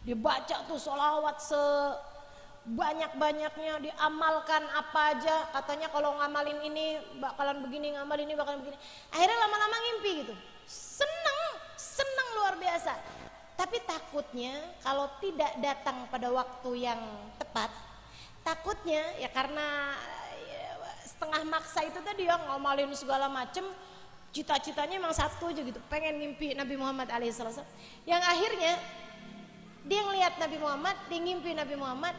Dia baca tuh sholawat sebanyak-banyaknya, diamalkan apa aja. Katanya kalau ngamalin ini bakalan begini, ngamalin ini bakalan begini. Akhirnya lama-lama ngimpi gitu. Seneng luar biasa. Tapi takutnya kalau tidak datang pada waktu yang tepat, takutnya ya karena setengah maksa itu tadi ya, ngamalin segala macem. Cita-citanya emang satu aja gitu, pengen mimpi Nabi Muhammad alaihissalam. Yang akhirnya dia ngelihat Nabi Muhammad, dia ngimpi Nabi Muhammad,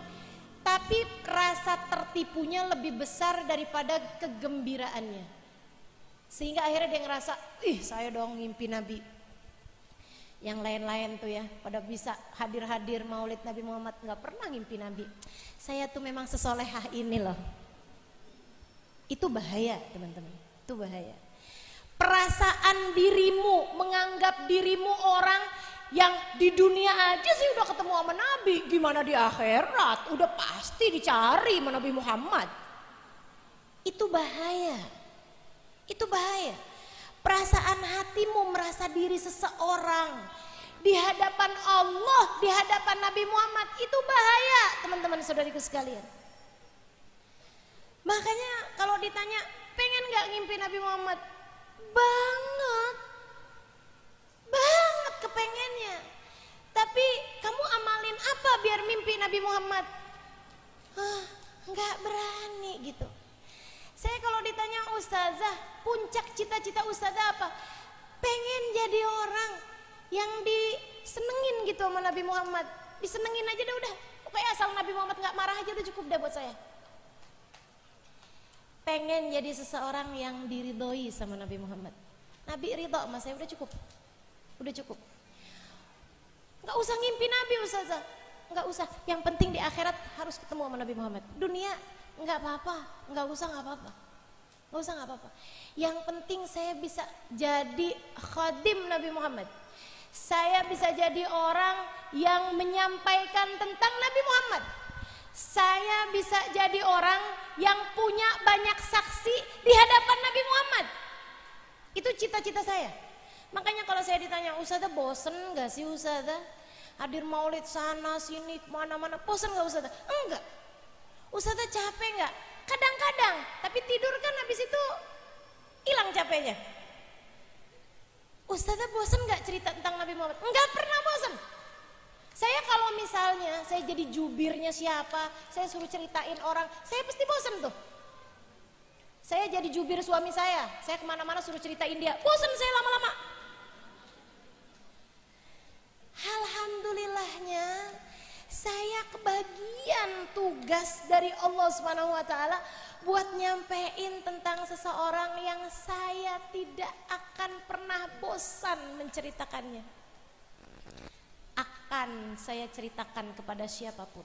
tapi rasa tertipunya lebih besar daripada kegembiraannya. Sehingga akhirnya dia ngerasa, ih saya dong ngimpi Nabi. Yang lain-lain tuh ya, pada bisa hadir-hadir maulid Nabi Muhammad, gak pernah ngimpi Nabi. Saya tuh memang sesolehah ini loh. Itu bahaya teman-teman, itu bahaya. Perasaan dirimu, menganggap dirimu orang yang di dunia aja sih udah ketemu sama Nabi, gimana di akhirat? Udah pasti dicari sama Nabi Muhammad. Itu bahaya. Itu bahaya. Perasaan hatimu merasa diri seseorang di hadapan Allah, di hadapan Nabi Muhammad, itu bahaya teman-teman saudariku sekalian. Makanya kalau ditanya pengen gak ngimpi Nabi Muhammad? Banget kepengennya. Tapi kamu amalin apa biar mimpi Nabi Muhammad? Nggak berani gitu. Saya kalau ditanya ustazah, puncak cita-cita ustazah apa? Pengen jadi orang yang disenengin gitu sama Nabi Muhammad. Disenengin aja deh udah. Pokoknya asal Nabi Muhammad nggak marah aja udah cukup deh buat saya. Pengen jadi seseorang yang diridhoi sama Nabi Muhammad. Nabi ridho sama saya udah cukup. Udah cukup. Nggak usah ngimpi Nabi ustazah. Nggak usah. Yang penting di akhirat harus ketemu sama Nabi Muhammad. Dunia nggak apa-apa. Nggak usah nggak apa-apa. Nggak usah nggak apa-apa. Yang penting saya bisa jadi khadim Nabi Muhammad. Saya bisa jadi orang yang menyampaikan tentang Nabi Muhammad. Saya bisa jadi orang yang punya banyak saksi di hadapan Nabi Muhammad. Itu cita-cita saya. Makanya kalau saya ditanya, ustazah bosen gak sih ustazah? Hadir maulid sana sini kemana-mana, bosen gak ustazah? Enggak. Ustazah capek nggak? Kadang-kadang, tapi tidur kan habis itu hilang capeknya. Ustazah bosan nggak cerita tentang Nabi Muhammad? Nggak pernah bosan. Saya kalau misalnya saya jadi jubirnya siapa, saya suruh ceritain orang, saya pasti bosan tuh. Saya jadi jubir suami saya kemana-mana suruh ceritain dia, bosan saya lama-lama. Alhamdulillahnya saya kebagian tugas dari Allah Subhanahu wa taala buat nyampein tentang seseorang yang saya tidak akan pernah bosan menceritakannya. Akan saya ceritakan kepada siapapun.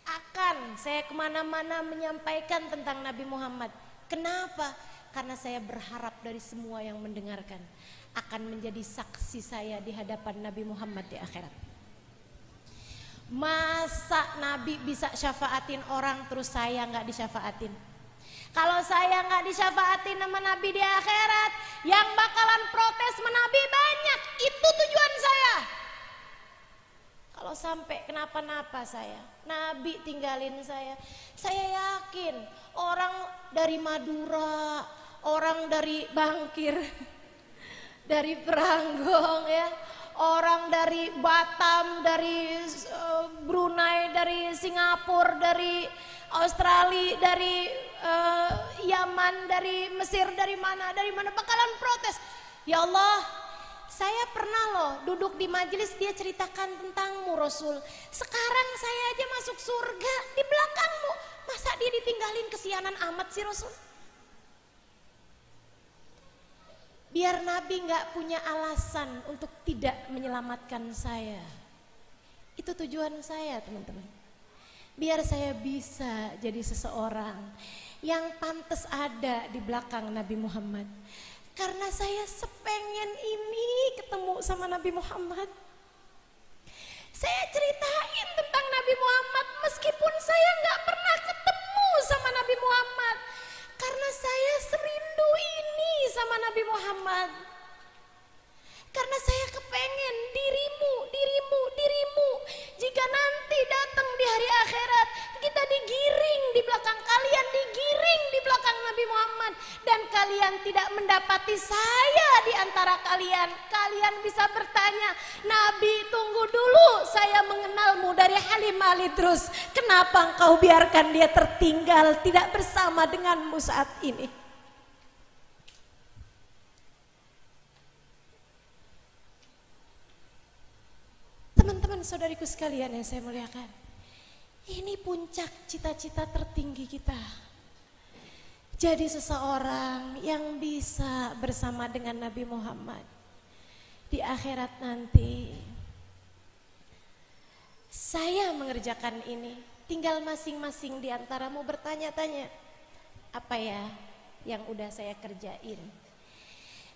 Akan saya kemana-mana menyampaikan tentang Nabi Muhammad. Kenapa? Karena saya berharap dari semua yang mendengarkan akan menjadi saksi saya di hadapan Nabi Muhammad di akhirat. Masa Nabi bisa syafaatin orang terus saya nggak disyafaatin? Kalau saya nggak disyafaatin sama Nabi di akhirat, yang bakalan protes sama Nabi banyak. Itu tujuan saya. Kalau sampai kenapa-napa saya, Nabi tinggalin saya yakin orang dari Madura, orang dari Bangkir, dari Peranggong ya, orang dari Batam, dari Brunei, dari Singapura, dari Australia, dari Yaman, dari Mesir, dari mana bakalan protes. Ya Allah, saya pernah loh duduk di majelis dia ceritakan tentangmu Rasul. Sekarang saya aja masuk surga di belakangmu. Masa dia ditinggalin kesianan amat sih Rasul? Biar Nabi gak punya alasan untuk tidak menyelamatkan saya. Itu tujuan saya teman-teman. Biar saya bisa jadi seseorang yang pantas ada di belakang Nabi Muhammad. Karena saya sepengen ini ketemu sama Nabi Muhammad. Saya ceritain tentang Nabi Muhammad meskipun saya gak pernah ketemu sama Nabi Muhammad. Karena saya serindu ini sama Nabi Muhammad. Karena saya kepengen dirimu. Jika nanti datang di hari akhirat, kita digiring di belakang kalian, digiring di belakang Nabi Muhammad. Dan kalian tidak mendapati saya di antara kalian. Kalian bisa bertanya, Nabi tunggu dulu, saya mengenalmu dari Halim Al-Idrus. Kenapa engkau biarkan dia tertinggal tidak bersama denganmu saat ini? Teman-teman saudariku sekalian yang saya muliakan, ini puncak cita-cita tertinggi kita. Jadi seseorang yang bisa bersama dengan Nabi Muhammad di akhirat nanti. Saya mengerjakan ini, tinggal masing-masing di antaramu bertanya-tanya, apa ya yang udah saya kerjain?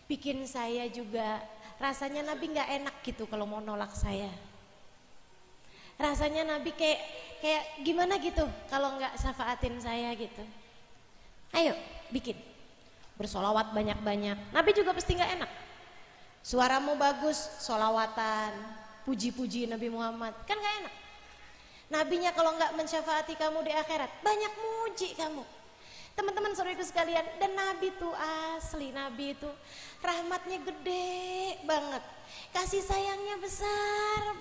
Bikin saya juga rasanya Nabi gak enak gitu kalau mau nolak saya. Rasanya Nabi kayak gimana gitu kalau nggak syafaatin saya gitu. Ayo bikin, bersolawat banyak-banyak. Nabi juga pasti nggak enak. Suaramu bagus, solawatan, puji-puji Nabi Muhammad, kan nggak enak. Nabinya kalau nggak mensyafaati kamu di akhirat, banyak muji kamu. Teman-teman saudaraku sekalian, dan Nabi tuh asli, Nabi itu rahmatnya gede banget, kasih sayangnya besar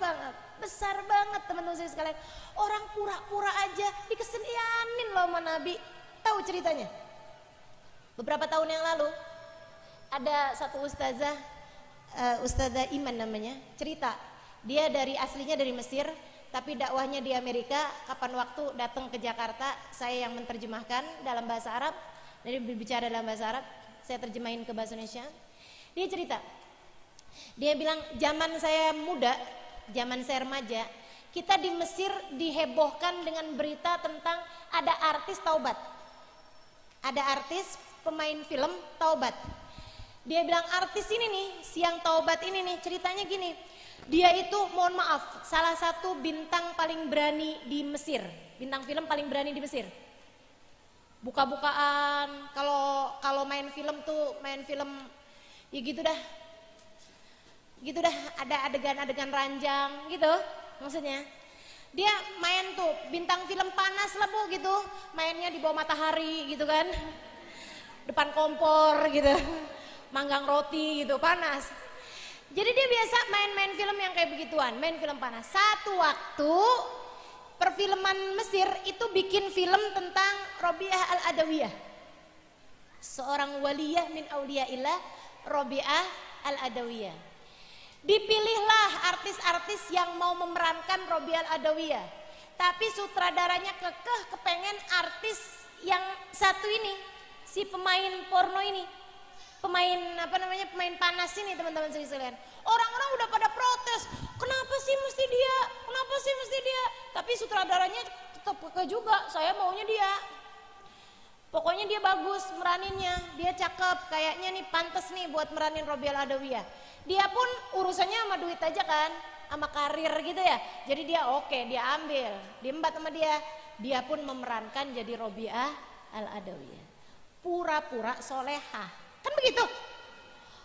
banget teman-teman saya sekalian. Orang pura-pura aja dikesianin loh sama Nabi. Tahu ceritanya? Beberapa tahun yang lalu ada satu ustazah, Ustazah Iman namanya, cerita. Dia aslinya dari Mesir, tapi dakwahnya di Amerika. Kapan waktu datang ke Jakarta, saya yang menerjemahkan dalam bahasa Arab. Jadi berbicara dalam bahasa Arab, saya terjemahin ke bahasa Indonesia. Dia cerita, dia bilang zaman saya muda, zaman saya remaja, kita di Mesir dihebohkan dengan berita tentang ada artis taubat. Ada artis pemain film taubat. Dia bilang artis ini nih, siang taubat ini nih, ceritanya gini. Dia itu mohon maaf, salah satu bintang paling berani di Mesir. Bintang film paling berani di Mesir. Buka-bukaan, kalau main film tuh, main film ya gitu dah, ada adegan-adegan ranjang gitu maksudnya. Dia main tuh bintang film panas lah Bu gitu, mainnya di bawah matahari gitu kan, depan kompor gitu, manggang roti gitu, panas. Jadi dia biasa main-main film yang kayak begituan, main film panas. Satu waktu perfilman Mesir itu bikin film tentang Robiah Al-Adawiyah, seorang waliyah min auliyaillah, Robiah Al-Adawiyah. Dipilihlah artis-artis yang mau memerankan Robiah Al-Adawiyah, tapi sutradaranya kekeh kepengen artis yang satu ini, si pemain porno ini, pemain pemain panas ini, teman-teman sekalian. Orang-orang udah pada protes, kenapa sih mesti dia, kenapa sih mesti dia, tapi sutradaranya tetap kekeh juga, saya maunya dia. Pokoknya dia bagus meraninnya, dia cakep, kayaknya nih pantas nih buat meranin Robiah Al-Adawiyah. Dia pun urusannya sama duit aja kan, sama karir gitu ya. Jadi dia oke, dia ambil, diembat sama dia. Dia pun memerankan jadi Robiah Al-Adawiyah. Pura-pura solehah, kan begitu.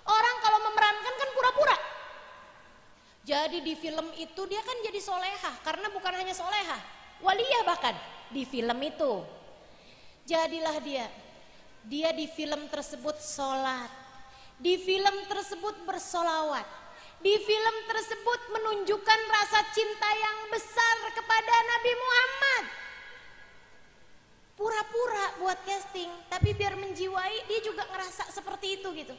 Orang kalau memerankan kan pura-pura. Jadi di film itu dia kan jadi solehah, karena bukan hanya solehah, waliyah bahkan di film itu. Jadilah dia di film tersebut sholat, di film tersebut bersolawat, di film tersebut menunjukkan rasa cinta yang besar kepada Nabi Muhammad. Pura-pura buat casting, tapi biar menjiwai dia juga ngerasa seperti itu gitu.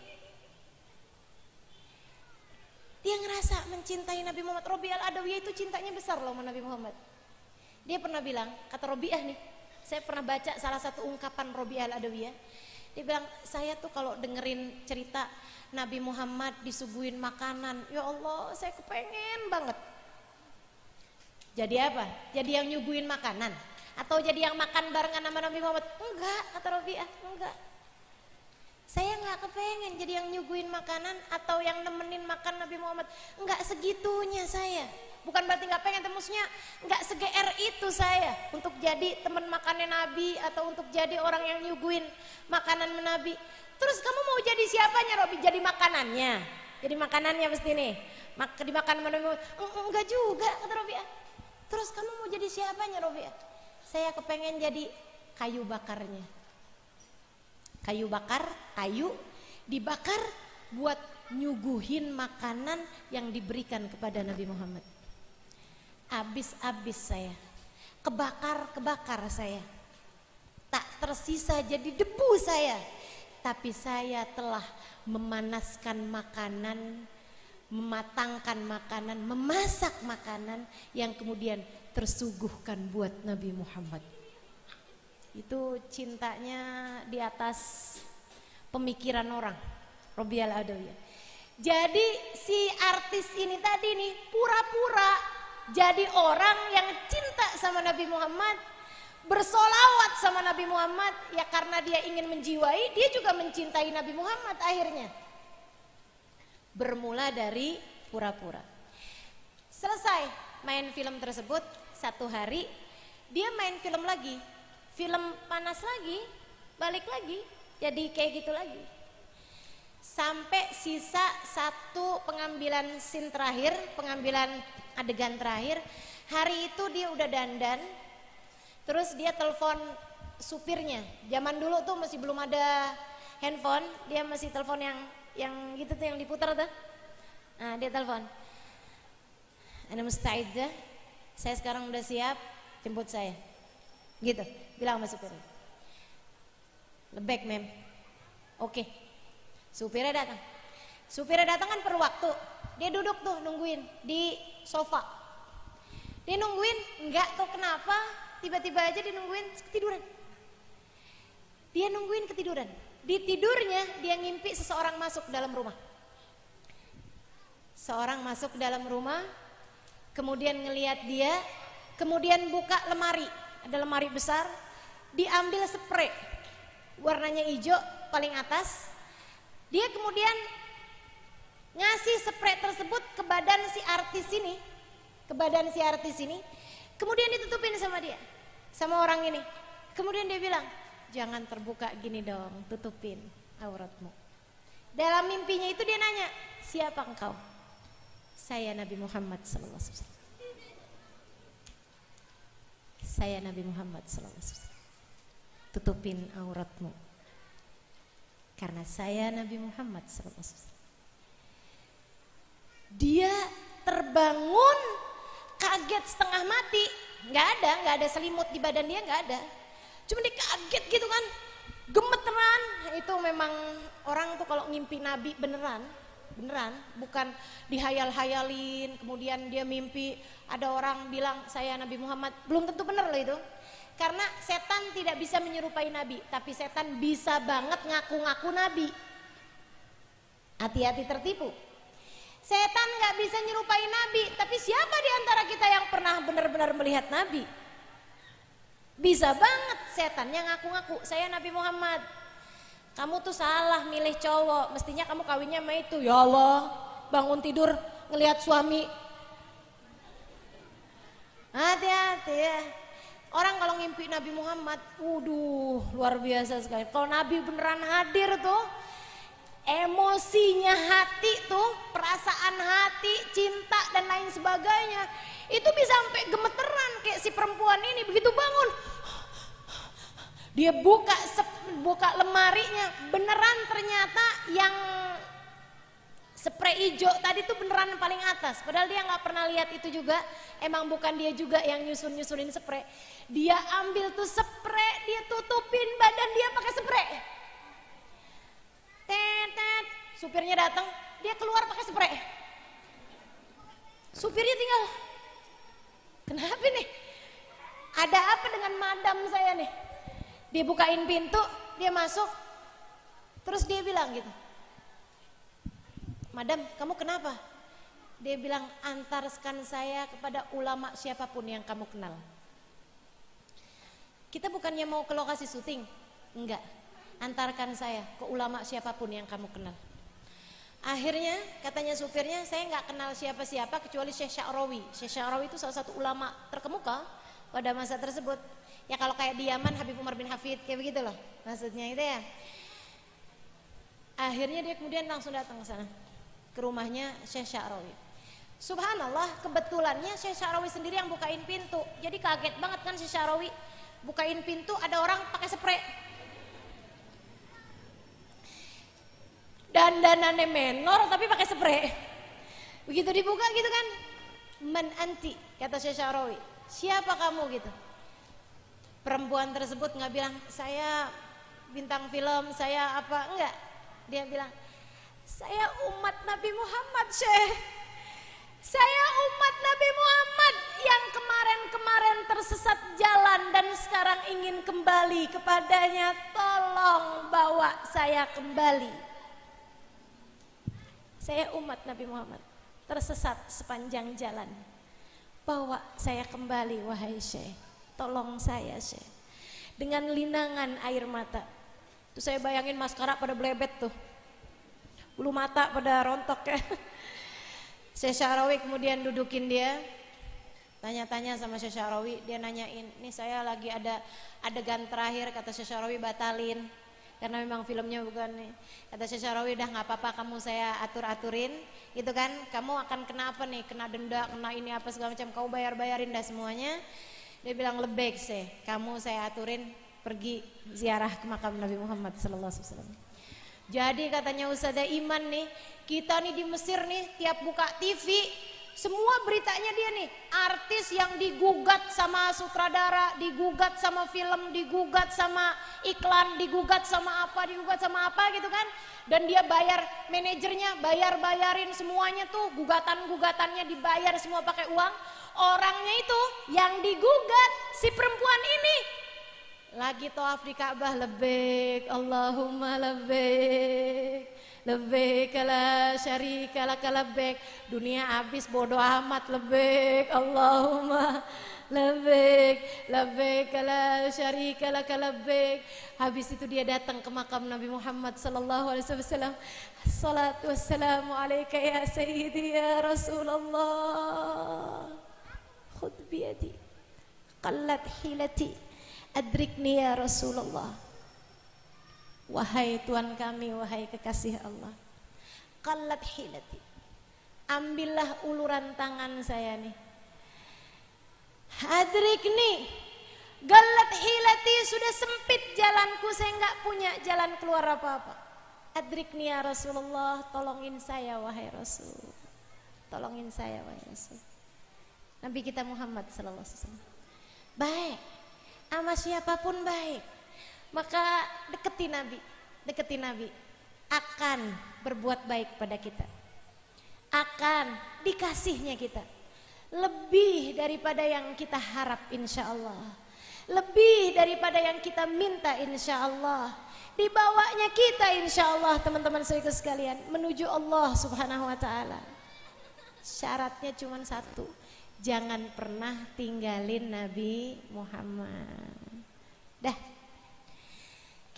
Dia ngerasa mencintai Nabi Muhammad. Robiah Al-Adawiyah itu cintanya besar loh sama Nabi Muhammad. Dia pernah bilang, kata Robiah nih, saya pernah baca salah satu ungkapan Robiah Al-Adawiyah. Dia bilang, saya tuh kalau dengerin cerita Nabi Muhammad disuguhin makanan, ya Allah saya kepengen banget. Jadi apa? Jadi yang nyuguhin makanan? Atau jadi yang makan barengan sama Nabi Muhammad? Enggak, kata Robiah, enggak. Saya nggak kepengen jadi yang nyuguhin makanan atau yang nemenin makan Nabi Muhammad. Enggak segitunya saya. Bukan berarti nggak pengen, maksudnya nggak se-GR itu saya untuk jadi teman makannya Nabi atau untuk jadi orang yang nyuguhin makanan Nabi. Terus kamu mau jadi siapanya Robi? Jadi makanannya. Jadi makanannya mesti nih. Dimakan sama Nabi Muhammad. Enggak juga, kata Robiah. Terus kamu mau jadi siapanya Robiah? Saya kepengen jadi kayu bakarnya. Kayu bakar, kayu dibakar buat nyuguhin makanan yang diberikan kepada Nabi Muhammad. Habis-habis saya, kebakar saya, tak tersisa jadi debu saya, tapi saya telah memanaskan makanan, mematangkan makanan, memasak makanan yang kemudian tersuguhkan buat Nabi Muhammad. Itu cintanya di atas pemikiran orang, Robiah Al-Adawiyah. Jadi si artis ini tadi nih pura-pura jadi orang yang cinta sama Nabi Muhammad, bersolawat sama Nabi Muhammad, ya karena dia ingin menjiwai, dia juga mencintai Nabi Muhammad akhirnya. Bermula dari pura-pura. Selesai main film tersebut, satu hari dia main film lagi. Film panas lagi, balik lagi, jadi kayak gitu lagi. Sampai sisa satu pengambilan scene terakhir, pengambilan adegan terakhir. Hari itu dia udah dandan, terus dia telepon supirnya. Zaman dulu tuh masih belum ada handphone, dia masih telepon yang gitu tuh, yang diputar tuh. Nah, dia telepon. Ana musta'iddah, saya sekarang udah siap, jemput saya. Gitu, bilang sama supirnya. Lebek mem. Oke. Supirnya datang. Supirnya datang kan per waktu. Dia duduk tuh nungguin di sofa. Dia nungguin, enggak tahu kenapa, tiba-tiba aja dia nungguin ketiduran. Dia nungguin ketiduran. Di tidurnya dia ngimpi seseorang masuk dalam rumah. Seorang masuk dalam rumah, kemudian ngelihat dia, kemudian buka lemari. Ada lemari besar, diambil spray warnanya hijau paling atas. Dia kemudian ngasih spray tersebut ke badan si artis ini, kemudian ditutupin sama dia, sama orang ini. Kemudian dia bilang, jangan terbuka gini dong, tutupin auratmu. Dalam mimpinya itu dia nanya, siapa engkau? Saya Nabi Muhammad SAW. saya Nabi Muhammad SAW. Tutupin auratmu, karena saya Nabi Muhammad SAW. Dia terbangun kaget setengah mati, nggak ada selimut di badan dia, nggak ada. Cuma dia kaget gitu kan, gemeteran. Itu memang orang tuh kalau ngimpi Nabi beneran, bukan dihayal-hayalin. Kemudian dia mimpi ada orang bilang saya Nabi Muhammad, belum tentu bener loh itu. Karena setan tidak bisa menyerupai Nabi, tapi setan bisa banget ngaku-ngaku Nabi. Hati-hati tertipu. Setan nggak bisa nyerupai Nabi, tapi siapa di antara kita yang pernah benar-benar melihat Nabi? Bisa banget setannya ngaku-ngaku, saya Nabi Muhammad. Kamu tuh salah milih cowok, mestinya kamu kawinnya sama itu. Ya Allah, bangun tidur ngelihat suami. Hati-hati ya. Orang kalau ngimpi Nabi Muhammad, waduh luar biasa sekali. Kalau Nabi beneran hadir tuh, emosinya hati tuh, perasaan hati, cinta dan lain sebagainya, itu bisa sampai gemeteran kayak si perempuan ini. Begitu bangun, dia buka lemarinya, beneran ternyata yang spray hijau tadi tuh beneran paling atas. Padahal dia nggak pernah lihat itu juga. Emang bukan dia juga yang nyusunin spray. Dia ambil tuh spray, dia tutupin badan dia pakai spray. Tetet, supirnya datang, dia keluar pakai spray. Supirnya tinggal, kenapa nih? Ada apa dengan madam saya nih? Dia bukain pintu, dia masuk, terus dia bilang gitu, madam kamu kenapa? Dia bilang, antarkan saya kepada ulama siapapun yang kamu kenal. Kita bukannya mau ke lokasi syuting, enggak, antarkan saya ke ulama siapapun yang kamu kenal. Akhirnya katanya supirnya, saya nggak kenal siapa-siapa kecuali Syekh Sya'rawi. Syekh Sya'rawi itu salah satu ulama terkemuka pada masa tersebut. Ya kalau kayak di Yaman Habib Umar bin Hafid, kayak begitu loh maksudnya itu ya. Akhirnya dia kemudian langsung datang ke sana, ke rumahnya Syekh Sya'rawi. Subhanallah, kebetulannya Syekh Sya'rawi sendiri yang bukain pintu. Jadi kaget banget kan Syekh Sya'rawi, bukain pintu ada orang pakai spray. Dandanannya menor tapi pakai spray. Begitu dibuka gitu kan, man anti, kata Syekh Sya'rawi, siapa kamu gitu. Perempuan tersebut nggak bilang saya bintang film, saya apa, enggak. Dia bilang, saya umat Nabi Muhammad Syekh. Saya umat Nabi Muhammad yang kemarin tersesat jalan dan sekarang ingin kembali kepadanya. Tolong bawa saya kembali. Saya umat Nabi Muhammad tersesat sepanjang jalan. Bawa saya kembali wahai Syekh. Tolong saya Syekh. Dengan linangan air mata. Tuh saya bayangin maskara pada blebet tuh. Bulu mata pada rontok ya. Syekh Sya'rawi kemudian dudukin dia, tanya-tanya sama Syekh Sya'rawi, dia nanyain, nih saya lagi ada adegan terakhir, kata Syekh Sya'rawi batalin, karena memang filmnya bukan nih. Kata Syekh Sya'rawi, udah nggak apa-apa kamu saya atur-aturin, gitu kan, kamu akan kena apa nih, kena denda, kena ini apa segala macam, kamu bayar-bayarin dah semuanya. Dia bilang lebih sih, kamu saya aturin pergi ziarah ke makam Nabi Muhammad SAW. Jadi katanya Ustazah Iman nih, kita nih di Mesir nih tiap buka TV semua beritanya dia nih, artis yang digugat sama sutradara, digugat sama film, digugat sama iklan, digugat sama apa gitu kan. Dan dia bayar, manajernya bayarin semuanya tuh, gugatan-gugatannya dibayar semua pakai uang. Orangnya itu yang digugat si perempuan ini lagi tawaf di Ka'bah, labbaik Allahumma labbaik, labbaik la syarika lak labbaik. Dunia habis bodoh amat, labbaik Allahumma labbaik, labbaik la syarika lak labbaik. Habis itu dia datang ke makam Nabi Muhammad sallallahu alaihi wasallam. Assalatu wassalamu alayka ya sayyidi ya Rasulullah. Khudh biyadi qallat hilati adrikni ya Rasulullah. Wahai Tuhan kami, wahai kekasih Allah, qallat hilati, ambillah uluran tangan saya nih, adrikni, Galat hilati, sudah sempit jalanku, saya nggak punya jalan keluar apa-apa. Adrikni ya Rasulullah, tolongin saya wahai Rasul. Tolongin saya wahai Rasul. Nabi kita Muhammad sallallahu alaihi wasallam baik, sama siapapun baik. Maka deketi Nabi akan berbuat baik pada kita, akan dikasihnya kita lebih daripada yang kita harap insya Allah, lebih daripada yang kita minta insya Allah. Dibawanya kita insya Allah teman-teman saudara sekalian menuju Allah subhanahu wa ta'ala. Syaratnya cuma satu, jangan pernah tinggalin Nabi Muhammad. Dah,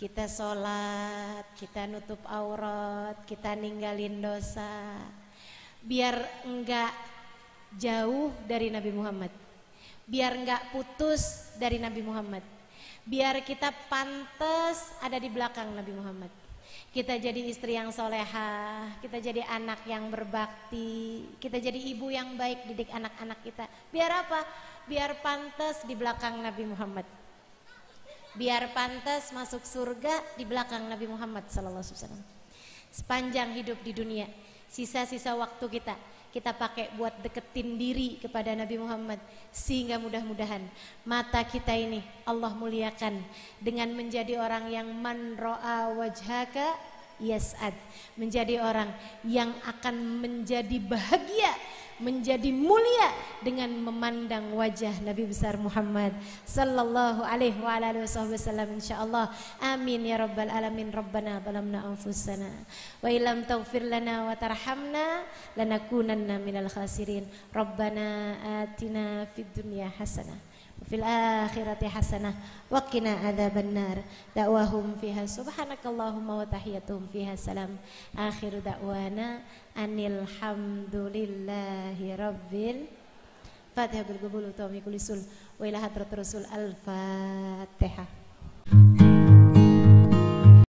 kita sholat, kita nutup aurat, kita ninggalin dosa, biar enggak jauh dari Nabi Muhammad, biar enggak putus dari Nabi Muhammad, biar kita pantas ada di belakang Nabi Muhammad. Kita jadi istri yang solehah, kita jadi anak yang berbakti, kita jadi ibu yang baik didik anak-anak kita. Biar apa? Biar pantas di belakang Nabi Muhammad, biar pantas masuk surga di belakang Nabi Muhammad sallallahu alaihi wasallam. Sepanjang hidup di dunia, sisa-sisa waktu kita pakai buat deketin diri kepada Nabi Muhammad, sehingga mudah-mudahan mata kita ini Allah muliakan dengan menjadi orang yang man ro'a wajhaka yas'ad, menjadi orang yang akan menjadi bahagia, menjadi mulia dengan memandang wajah Nabi besar Muhammad sallallahu alaihi wa alihi wasallam insyaallah. Amin ya rabbal alamin. Rabbana zalamna anfusana wa illam taghfir lana wa tarhamna lanakunanna minal khasirin. Rabbana atina fid dunya hasanah wa fil akhirati hasanah wa qina adzabannar. Da'wahum fiha subhanakallahumma wa tahiyyatuhum fiha salam. Akhiru da'wana anil hamdulillahi rabbil Fatihah bil qabul wa tawfiq lisul wa ila hadrat rasul al-Fatihah.